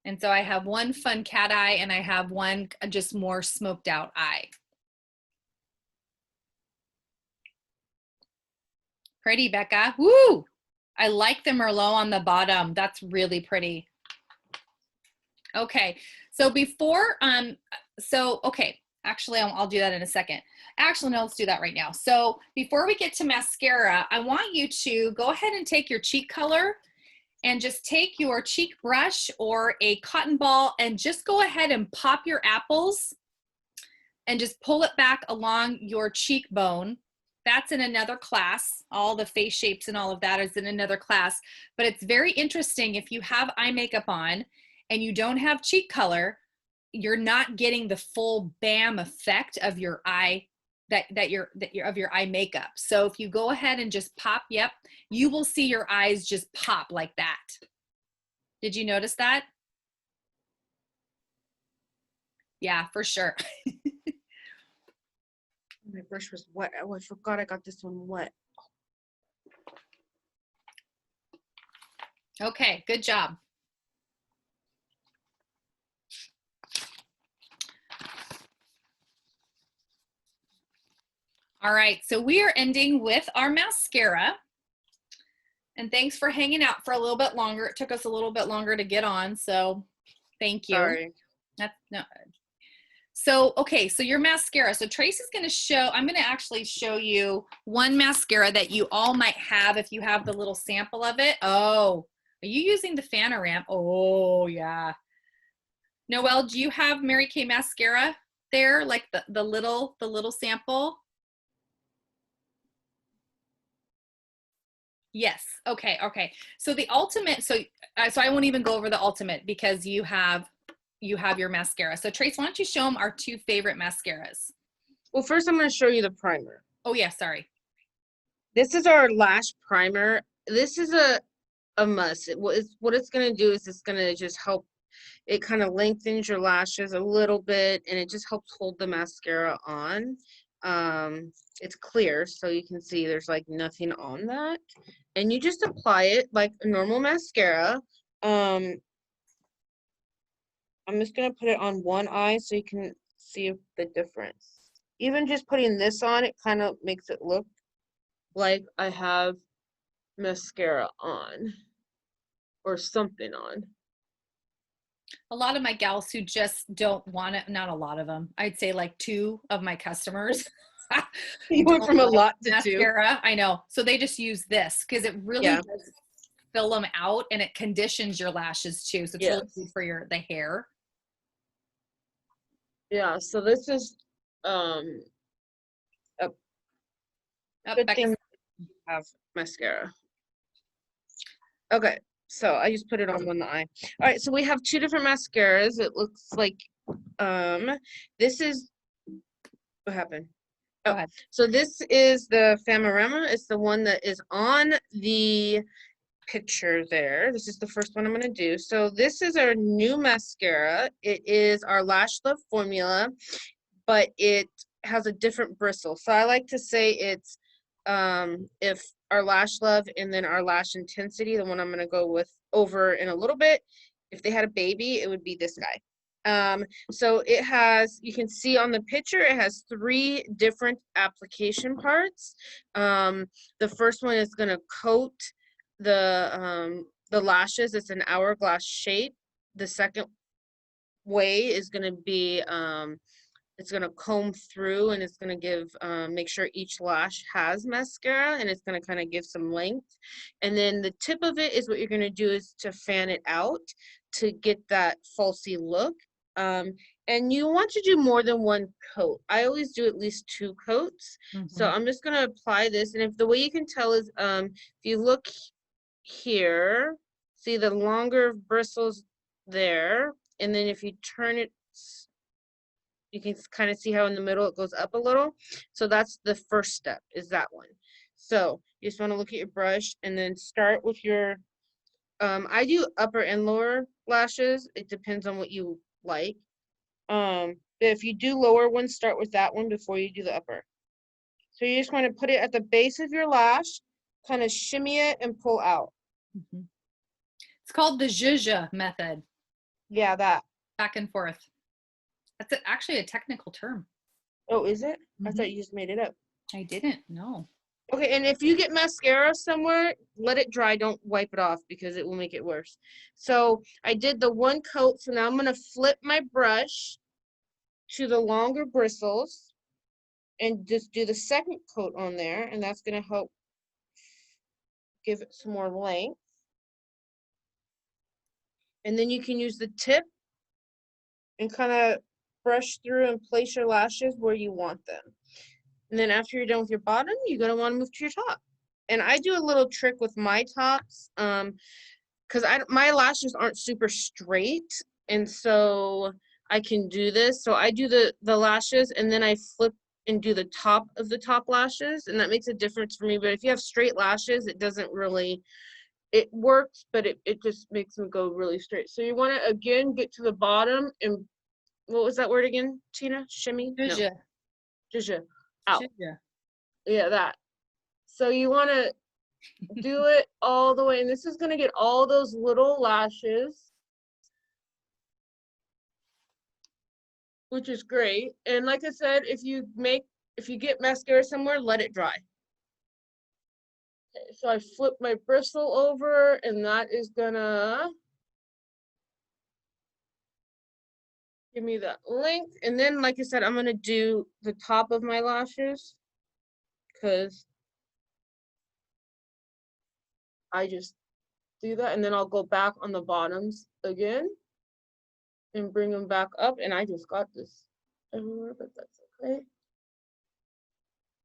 And so I have one fun cat eye and I have one just more smoked out eye. Pretty, Becca. Woo! I like the Merlot on the bottom. That's really pretty. Okay, so before, okay, actually I'll do that in a second. Actually, no, let's do that right now. So before we get to mascara, I want you to go ahead and take your cheek color and just take your cheek brush or a cotton ball and just go ahead and pop your apples and just pull it back along your cheekbone. That's in another class. All the face shapes and all of that is in another class. But it's very interesting, if you have eye makeup on and you don't have cheek color, you're not getting the full bam effect of your eye, of your eye makeup. So if you go ahead and just pop, yep, you will see your eyes just pop like that. Did you notice that? Yeah, for sure. My brush was wet. Oh, I forgot I got this one wet. Okay, good job. All right, so we are ending with our mascara. And thanks for hanging out for a little bit longer. It took us a little bit longer to get on, so thank you. Sorry. So, okay, so your mascara. So Tracy's gonna I'm gonna actually show you one mascara that you all might have if you have the little sample of it. Oh, are you using the Fanoram? Oh, yeah. Noelle, do you have Mary Kay mascara there? Like the little sample? Yes, okay. So the ultimate, so I won't even go over the ultimate because you have your mascara. So Trace, why don't you show them our two favorite mascaras? Well, first I'm going to show you the primer. Oh yeah, sorry. This is our lash primer. This is a must. What it's going to do is it's going to just help. It kind of lengthens your lashes a little bit, and it just helps hold the mascara on. It's clear, so you can see there's like nothing on that. And you just apply it like a normal mascara. I'm just going to put it on one eye so you can see the difference. Even just putting this on, it kind of makes it look like I have mascara on or something on. A lot of my gals who just don't want it, not a lot of them, I'd say like 2 of my customers. You went from a lot to mascara, 2. I know. So they just use this because it really does fill them out, and it conditions your lashes too. So it's really good for the hair. Yeah, so this is a good thing to have mascara. Okay, so I just put it on one eye. All right, so we have 2 different mascaras. It looks like this is what happened. Go ahead. So this is the Famarama. It's the one that is on the picture there. This is the first one I'm going to do. So this is our new mascara. It is our Lash Love formula, but it has a different bristle. So I like to say it's if our Lash Love and then our Lash Intensity, the one I'm going to go with over in a little bit, if they had a baby, it would be this guy. So it has, you can see on the picture, it has 3 different application parts. The first one is going to coat the lashes. It's an hourglass shape. The second way is going to be it's going to comb through, and it's going to give make sure each lash has mascara, and it's going to kind of give some length. And then the tip of it is what you're going to do is to fan it out to get that falsy look. And you want to do more than 1 coat. I always do at least 2 coats. So I'm just going to apply this, and if the way you can tell is if you look here, see the longer bristles there, and then if you turn it, you can kind of see how in the middle it goes up a little. So that's the first step, is that one. So you just want to look at your brush and then start with your I do upper and lower lashes. It depends on what you like. If you do lower ones, start with that one before you do the upper. So you just want to put it at the base of your lash, kind of shimmy it and pull out. It's called the zhuzh method. Yeah, that. Back and forth. That's actually a technical term. Oh, is it? I thought you just made it up. I didn't. No. Okay, and if you get mascara somewhere, let it dry. Don't wipe it off because it will make it worse. So I did the 1 coat. So now I'm going to flip my brush to the longer bristles and just do the second coat on there. And that's going to help give it some more length. And then you can use the tip and kind of brush through and place your lashes where you want them. And then after you're done with your bottom, you're going to want to move to your top. And I do a little trick with my tops because my lashes aren't super straight. And so I can do this. So I do the lashes and then I flip and do the top of the top lashes. And that makes a difference for me. But if you have straight lashes, it doesn't really, it works, but it just makes them go really straight. So you want to, again, get to the bottom and what was that word again, Tina? Shimmy? Zhuzh. No. Zhuzh. Out. Zhuzh. Yeah, that. So you want to do it all the way. And this is going to get all those little lashes, which is great. And like I said, if you get mascara somewhere, let it dry. Okay, so I flip my bristle over, and that is gonna give me that length. And then, like I said, I'm gonna do the top of my lashes because I just do that, and then I'll go back on the bottoms again and bring them back up. And I just got this everywhere, but that's okay.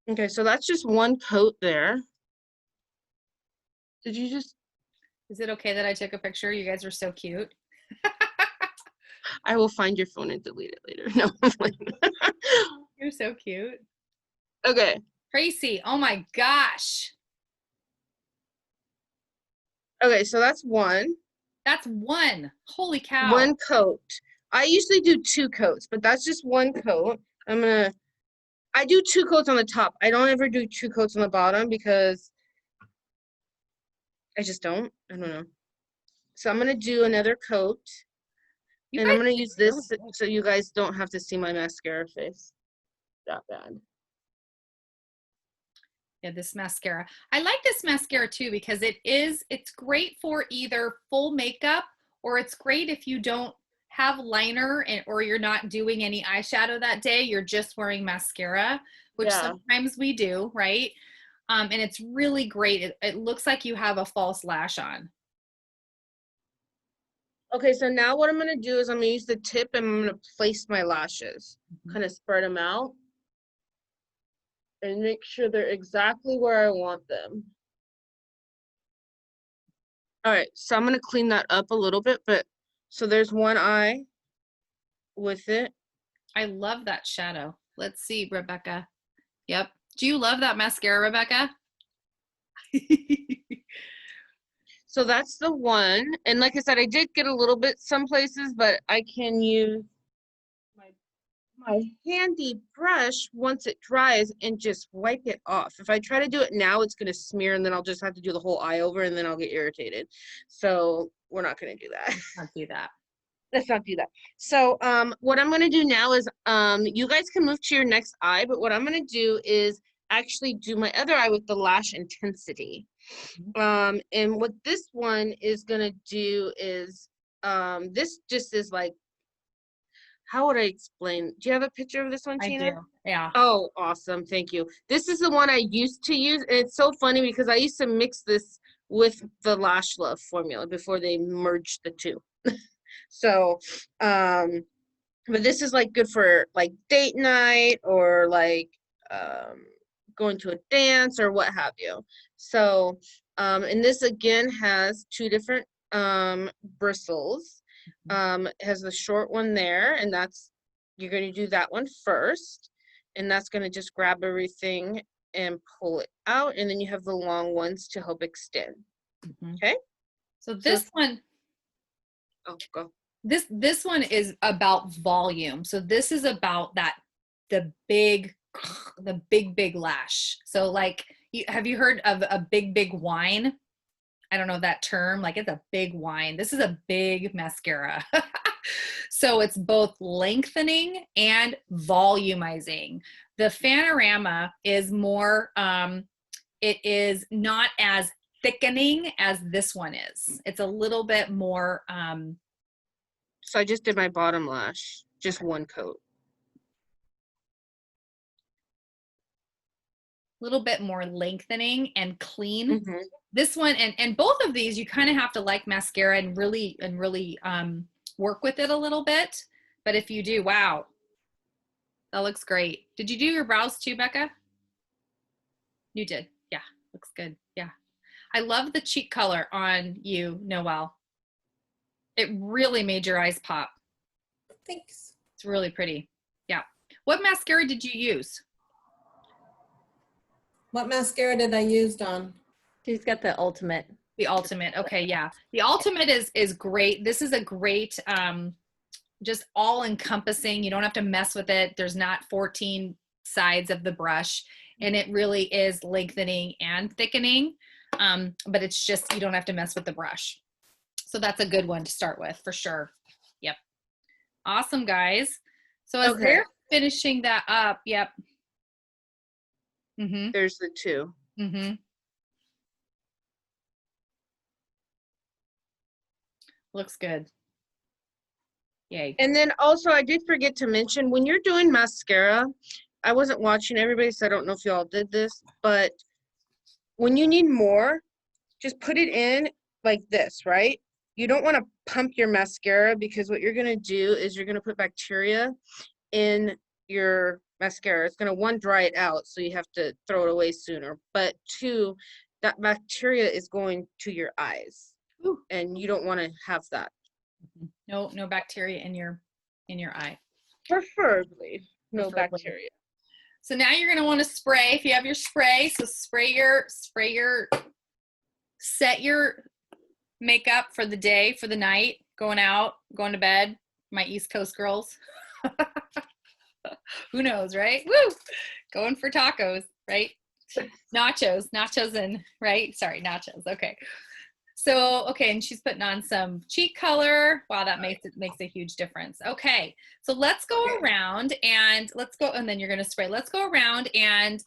Okay, so that's just 1 coat there. Did you just? Is it okay that I took a picture? You guys are so cute. I will find your phone and delete it later. No, I'm playing. You're so cute. Okay. Tracy, oh my gosh. Okay, so that's 1. That's 1. Holy cow. 1 coat. I usually do 2 coats, but that's just 1 coat. I do 2 coats on the top. I don't ever do 2 coats on the bottom because I just don't. I don't know. So I'm going to do another coat. And I'm going to use this so you guys don't have to see my mascara face that bad. Yeah, this mascara. I like this mascara too because it's great for either full makeup or it's great if you don't have liner or you're not doing any eyeshadow that day. You're just wearing mascara, which sometimes we do, right? And it's really great. It looks like you have a false lash on. Okay, so now what I'm going to do is I'm going to use the tip and I'm going to place my lashes, kind of spread them out and make sure they're exactly where I want them. All right, so I'm going to clean that up a little bit, but so there's 1 eye with it. I love that shadow. Let's see, Rebecca. Yep. Do you love that mascara, Rebecca? So that's the one. And like I said, I did get a little bit some places, but I can use my handy brush once it dries and just wipe it off. If I try to do it now, it's going to smear and then I'll just have to do the whole eye over and then I'll get irritated. So we're not going to do that. Let's do that. Let's not do that. So what I'm going to do now is you guys can move to your next eye, but what I'm going to do is actually do my other eye with the lash intensity. And what this one is going to do is this just is like, how would I explain? Do you have a picture of this one, Tina? I do. Yeah. Oh, awesome. Thank you. This is the one I used to use. And it's so funny because I used to mix this with the Lash Love formula before they merged the two. So, but this is like good for like date night or like going to a dance or what have you. So, and this again has two different bristles. It has the short one there, and that's, you're going to do that one first, and that's going to just grab everything and pull it out, and then you have the long ones to help extend. Okay. So this one, Oh, go. this one is about volume. So this is about that, the big lash. So like, have you heard of a big wine? I don't know that term, like it's a big wine. This is a big mascara. So it's both lengthening and volumizing. The Fanorama is more, it is not as thickening as this one is. It's a little bit more. So I just did my bottom lash, just one coat. Little bit more lengthening and clean. This one and both of these, you kind of have to like mascara and really work with it a little bit. But if you do, wow, that looks great. Did you do your brows too, Becca? You did. Yeah, looks good. Yeah, I love the cheek color on you, Noelle. It really made your eyes pop. Thanks. It's really pretty. Yeah. What mascara did you use? What mascara did I use, Dawn? She's got the ultimate. The ultimate. Okay, yeah. The ultimate is great. This is a great, just all encompassing. You don't have to mess with it. There's not 14 sides of the brush, and it really is lengthening and thickening. But it's just, you don't have to mess with the brush. So that's a good one to start with for sure. Yep. Awesome, guys. So as they're finishing that up, yep. There's the two. Looks good. Yay. And then also I did forget to mention, when you're doing mascara, I wasn't watching everybody, so I don't know if y'all did this, but when you need more, just put it in like this, right? You don't want to pump your mascara, because what you're going to do is you're going to put bacteria in your mascara. It's going to, one, dry it out, so you have to throw it away sooner, but two, that bacteria is going to your eyes. Ooh. And you don't want to have that. No bacteria in your eye. Preferably no bacteria. So now you're going to want to spray, if you have your spray. So set your makeup for the day, for the night, going out, going to bed. My East Coast girls. Who knows, right? Woo! Going for tacos, right? Nachos and, right? Sorry, nachos. Okay. So, okay, and she's putting on some cheek color. Wow, that makes a huge difference. Okay, so let's go around and and then you're gonna spray. Let's go around and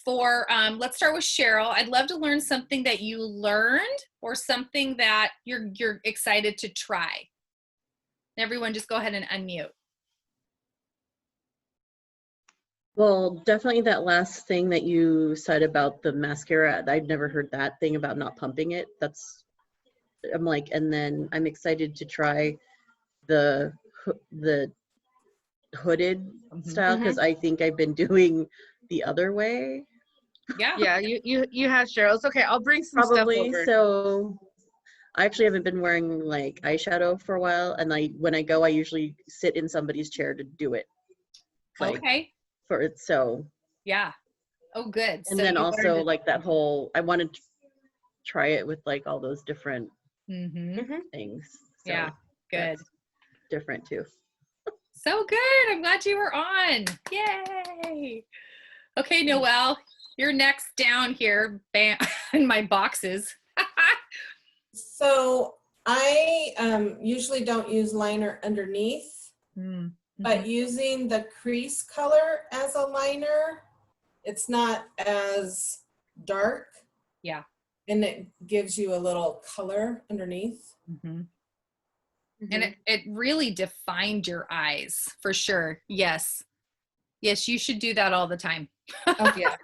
for, let's start with Cheryl. I'd love to learn something that you learned or something that you're excited to try. Everyone just go ahead and unmute. Well, definitely that last thing that you said about the mascara. I'd never heard that thing about not pumping it. I'm like, and then I'm excited to try the hooded style, because I think I've been doing the other way. Yeah, you have, Cheryl. It's okay. I'll bring some stuff over. So I actually haven't been wearing like eyeshadow for a while, and when I go, I usually sit in somebody's chair to do it. Okay. For it, so yeah. Oh, good. And so then also like that whole, I wanted to try it with like all those different Mm-hmm. things. So Yeah, good. that's different too. So good. I'm glad you were on. Yay. Okay, Noelle, you're next down here in my boxes. So I usually don't use liner underneath, but using the crease color as a liner, it's not as dark. Yeah. And it gives you a little color underneath. And it really defined your eyes for sure. Yes. Yes, you should do that all the time. Oh, yeah.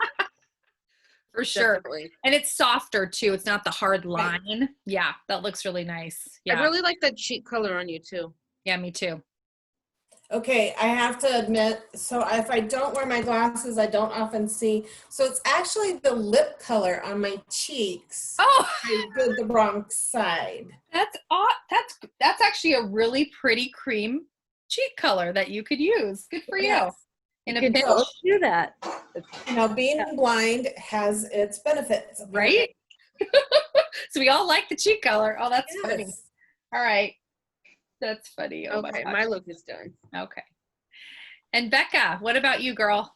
For sure. Definitely. And it's softer too. It's not the hard line. Yeah, that looks really nice. Yeah. I really like that cheek color on you too. Yeah, me too. Okay, I have to admit, so if I don't wear my glasses, I don't often see. So it's actually the lip color on my cheeks. Oh, I did the wrong side. that's actually a really pretty cream cheek color that you could use. Good for you. Yes. In a You can pinch, both do that. You know, being blind has its benefits. right? So we all like the cheek color. Oh, that's funny. Yes. All right. That's funny. Oh Okay, my my gosh. look is done. Okay. And Becca, what about you, girl?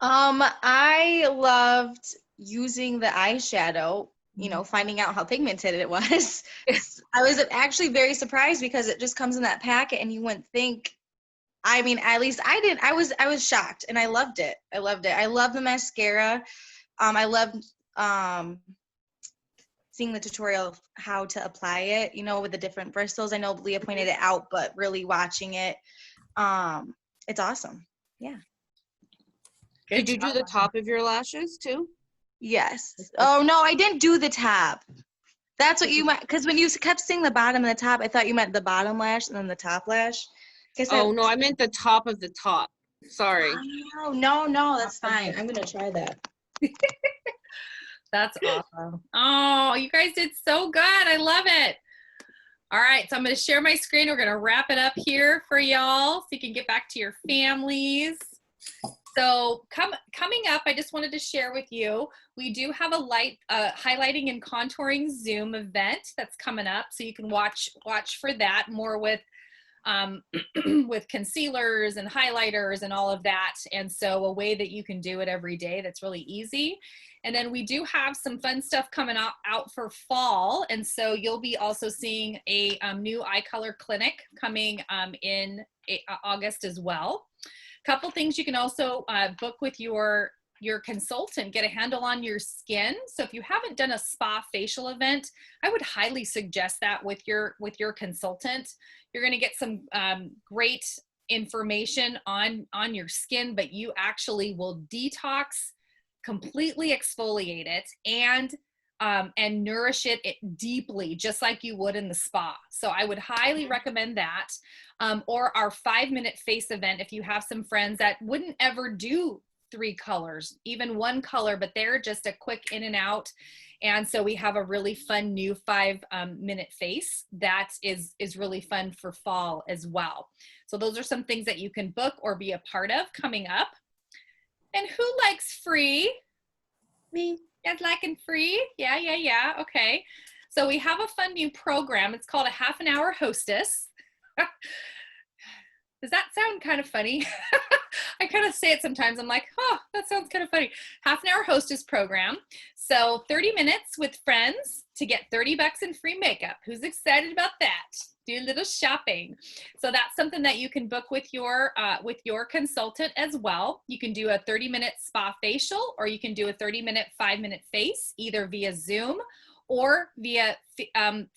I loved using the eyeshadow, you know, finding out how pigmented it was. I was actually very surprised because it just comes in that packet and you wouldn't think, I mean, at least I did. I was shocked and I loved it. I loved it. I love the mascara. I loved seeing the tutorial of how to apply it, you know, with the different bristles. I know Leah pointed it out, but really watching it, it's awesome. Yeah. Did you do the top of your lashes too? Yes. Oh, no, I didn't do the top. That's what you meant. Because when you kept saying the bottom and the top, I thought you meant the bottom lash and then the top lash. Oh, no, I meant the top of the top. Sorry. Oh, no, that's fine. I'm going to try that. That's awesome. Oh, you guys did so good. I love it. All right, so I'm going to share my screen. We're going to wrap it up here for y'all so you can get back to your families. So coming up, I just wanted to share with you, we do have a highlighting and contouring Zoom event that's coming up. So you can watch for that more with with concealers and highlighters and all of that. And so a way that you can do it every day that's really easy. And then we do have some fun stuff coming out for fall. And so you'll be also seeing a new eye color clinic coming in August as well. Couple things you can also book with your consultant, get a handle on your skin. So if you haven't done a spa facial event, I would highly suggest that with your consultant. You're going to get some great information on your skin, but you actually will detox, completely exfoliate it, and nourish it deeply, just like you would in the spa. So I would highly recommend that. Or our 5-minute face event, if you have some friends that wouldn't ever do 3 colors, even 1 color, but they're just a quick in and out. And so we have a really fun new 5-minute face that is really fun for fall as well. So those are some things that you can book or be a part of coming up. And who likes free? Me. You guys liking free? Yeah. Okay. So we have a fun new program. It's called a half an hour hostess. Does that sound kind of funny? I kind of say it sometimes. I'm like, oh, that sounds kind of funny. Half an hour hostess program. So 30 minutes with friends to get $30 in free makeup. Who's excited about that? Do a little shopping. So that's something that you can book with your consultant as well. You can do a 30-minute spa facial, or you can do a 30-minute, 5-minute face, either via Zoom or via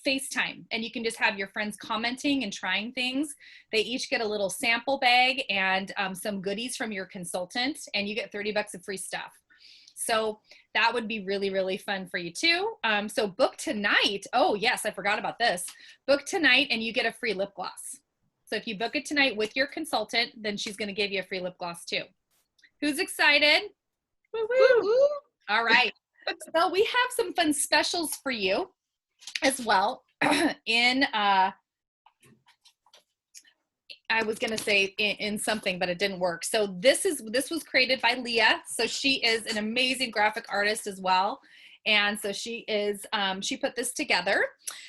FaceTime. And you can just have your friends commenting and trying things. They each get a little sample bag and some goodies from your consultant, and you get $30 of free stuff. So that would be really, really fun for you too. So book tonight. Oh yes, I forgot about this. Book tonight and you get a free lip gloss. So if you book it tonight with your consultant, then she's gonna give you a free lip gloss too. Who's excited? Woo woo. All right. So we have some fun specials for you as well in I was going to say in something, but it didn't work. So this was created by Leah. So she is an amazing graphic artist as well. And so she put this together.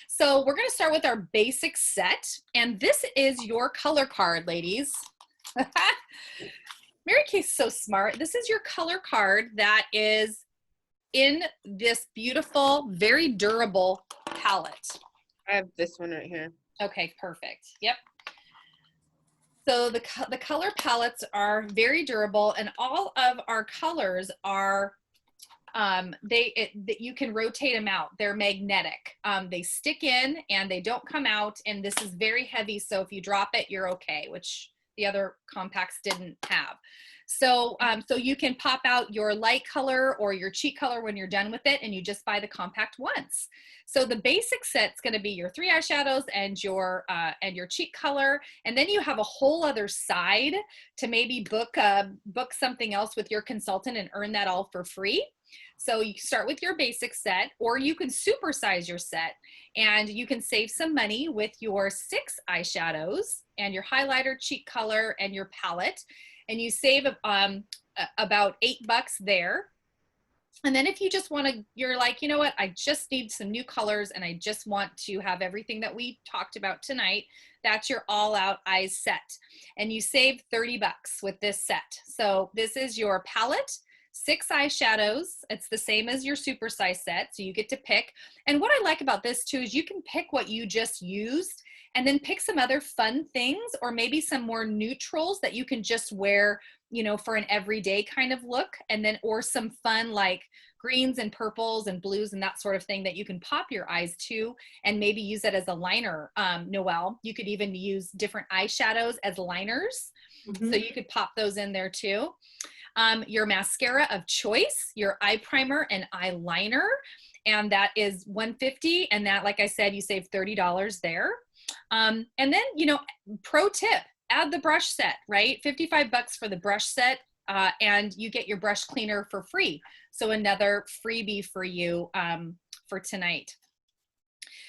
So we're going to start with our basic set. And this is your color card, ladies. Mary Kay's so smart. This is your color card that is in this beautiful, very durable palette. I have this one right here. Okay, perfect. Yep. So the color palettes are very durable, and all of our colors are you can rotate them out. They're magnetic. They stick in and they don't come out, and this is very heavy, so if you drop it, you're okay, which the other compacts didn't have. So so you can pop out your light color or your cheek color when you're done with it, and you just buy the compact once. So the basic set's going to be your 3 eyeshadows and your cheek color, and then you have a whole other side to maybe book something else with your consultant and earn that all for free. So you start with your basic set, or you can supersize your set, and you can save some money with your 6 eyeshadows and your highlighter, cheek color, and your palette. And you save about $8 there. And then if you just want to, you're like, you know what, I just need some new colors and I just want to have everything that we talked about tonight, that's your all out eyes set. And you save $30 with this set. So this is your palette, 6 eyeshadows. It's the same as your supersize set, so you get to pick. And what I like about this too is you can pick what you just used and then pick some other fun things, or maybe some more neutrals that you can just wear, you know, for an everyday kind of look. And then, or some fun like greens and purples and blues and that sort of thing that you can pop your eyes to and maybe use it as a liner. Noelle, you could even use different eyeshadows as liners. So you could pop those in there too. Your mascara of choice, your eye primer and eyeliner, and that is $150, and that, like I said, you save $30 there. And then, you know, pro tip, add the brush set, right? $55 for the brush set, and you get your brush cleaner for free. So another freebie for you for tonight.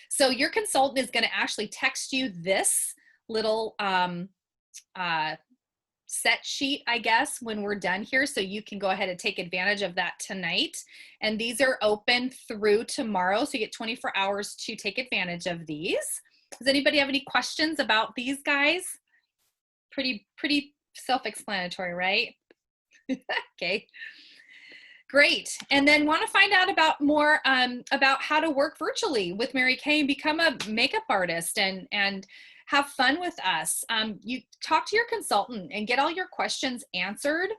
So your consultant is going to actually text you this little set sheet, I guess, when we're done here, so you can go ahead and take advantage of that tonight. And these are open through tomorrow, so you get 24 hours to take advantage of these. Does anybody have any questions about these guys? Pretty self-explanatory, right? Okay, great. And then want to find out about more about how to work virtually with Mary Kay and become a makeup artist and have fun with us. You talk to your consultant and get all your questions answered.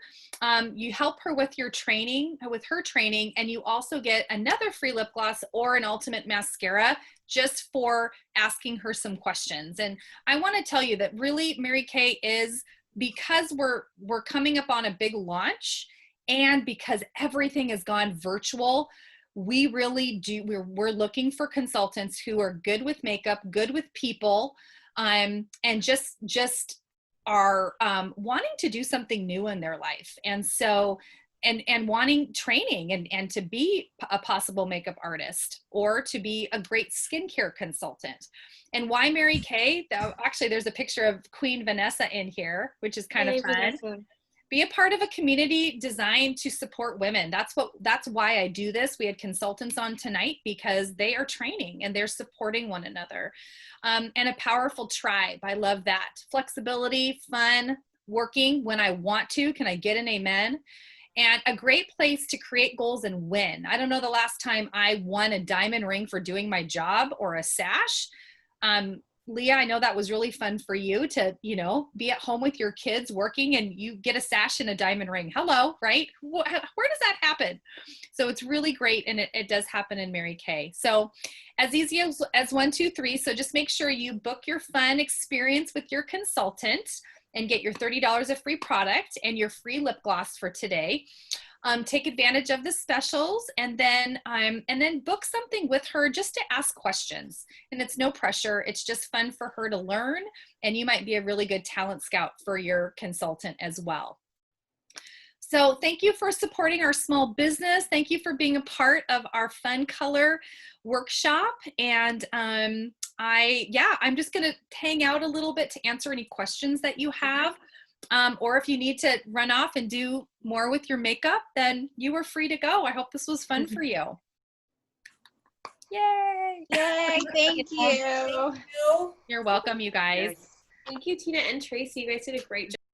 You help her with your training, with her training, and you also get another free lip gloss or an ultimate mascara just for asking her some questions. And I want to tell you that really Mary Kay is, because we're coming up on a big launch and because everything has gone virtual, we really do, we're looking for consultants who are good with makeup, good with people, and just are wanting to do something new in their life. And so, and wanting training and to be a possible makeup artist or to be a great skincare consultant. And why Mary Kay? Actually, there's a picture of Queen Vanessa in here, which is kind of fun. Vanessa. Be a part of a community designed to support women. That's why I do this. We had consultants on tonight because they are training and they're supporting one another. And a powerful tribe. I love that. Flexibility, fun, working when I want to. Can I get an amen? And a great place to create goals and win. I don't know the last time I won a diamond ring for doing my job or a sash. Leah, I know that was really fun for you to, you know, be at home with your kids working and you get a sash and a diamond ring. Hello, right? Where does that happen? So it's really great, and it does happen in Mary Kay. So as easy as 1, 2, 3. So just make sure you book your fun experience with your consultant and get your $30 of free product and your free lip gloss for today. Take advantage of the specials, and then book something with her just to ask questions. And it's no pressure. It's just fun for her to learn, and you might be a really good talent scout for your consultant as well. So thank you for supporting our small business. Thank you for being a part of our fun color workshop. And I'm just gonna hang out a little bit to answer any questions that you have. Or if you need to run off and do more with your makeup, then you are free to go. I hope this was fun for you. Yay! Yay, thank you. You. You're welcome, you guys. Thank you, Tina and Tracy. You guys did a great job.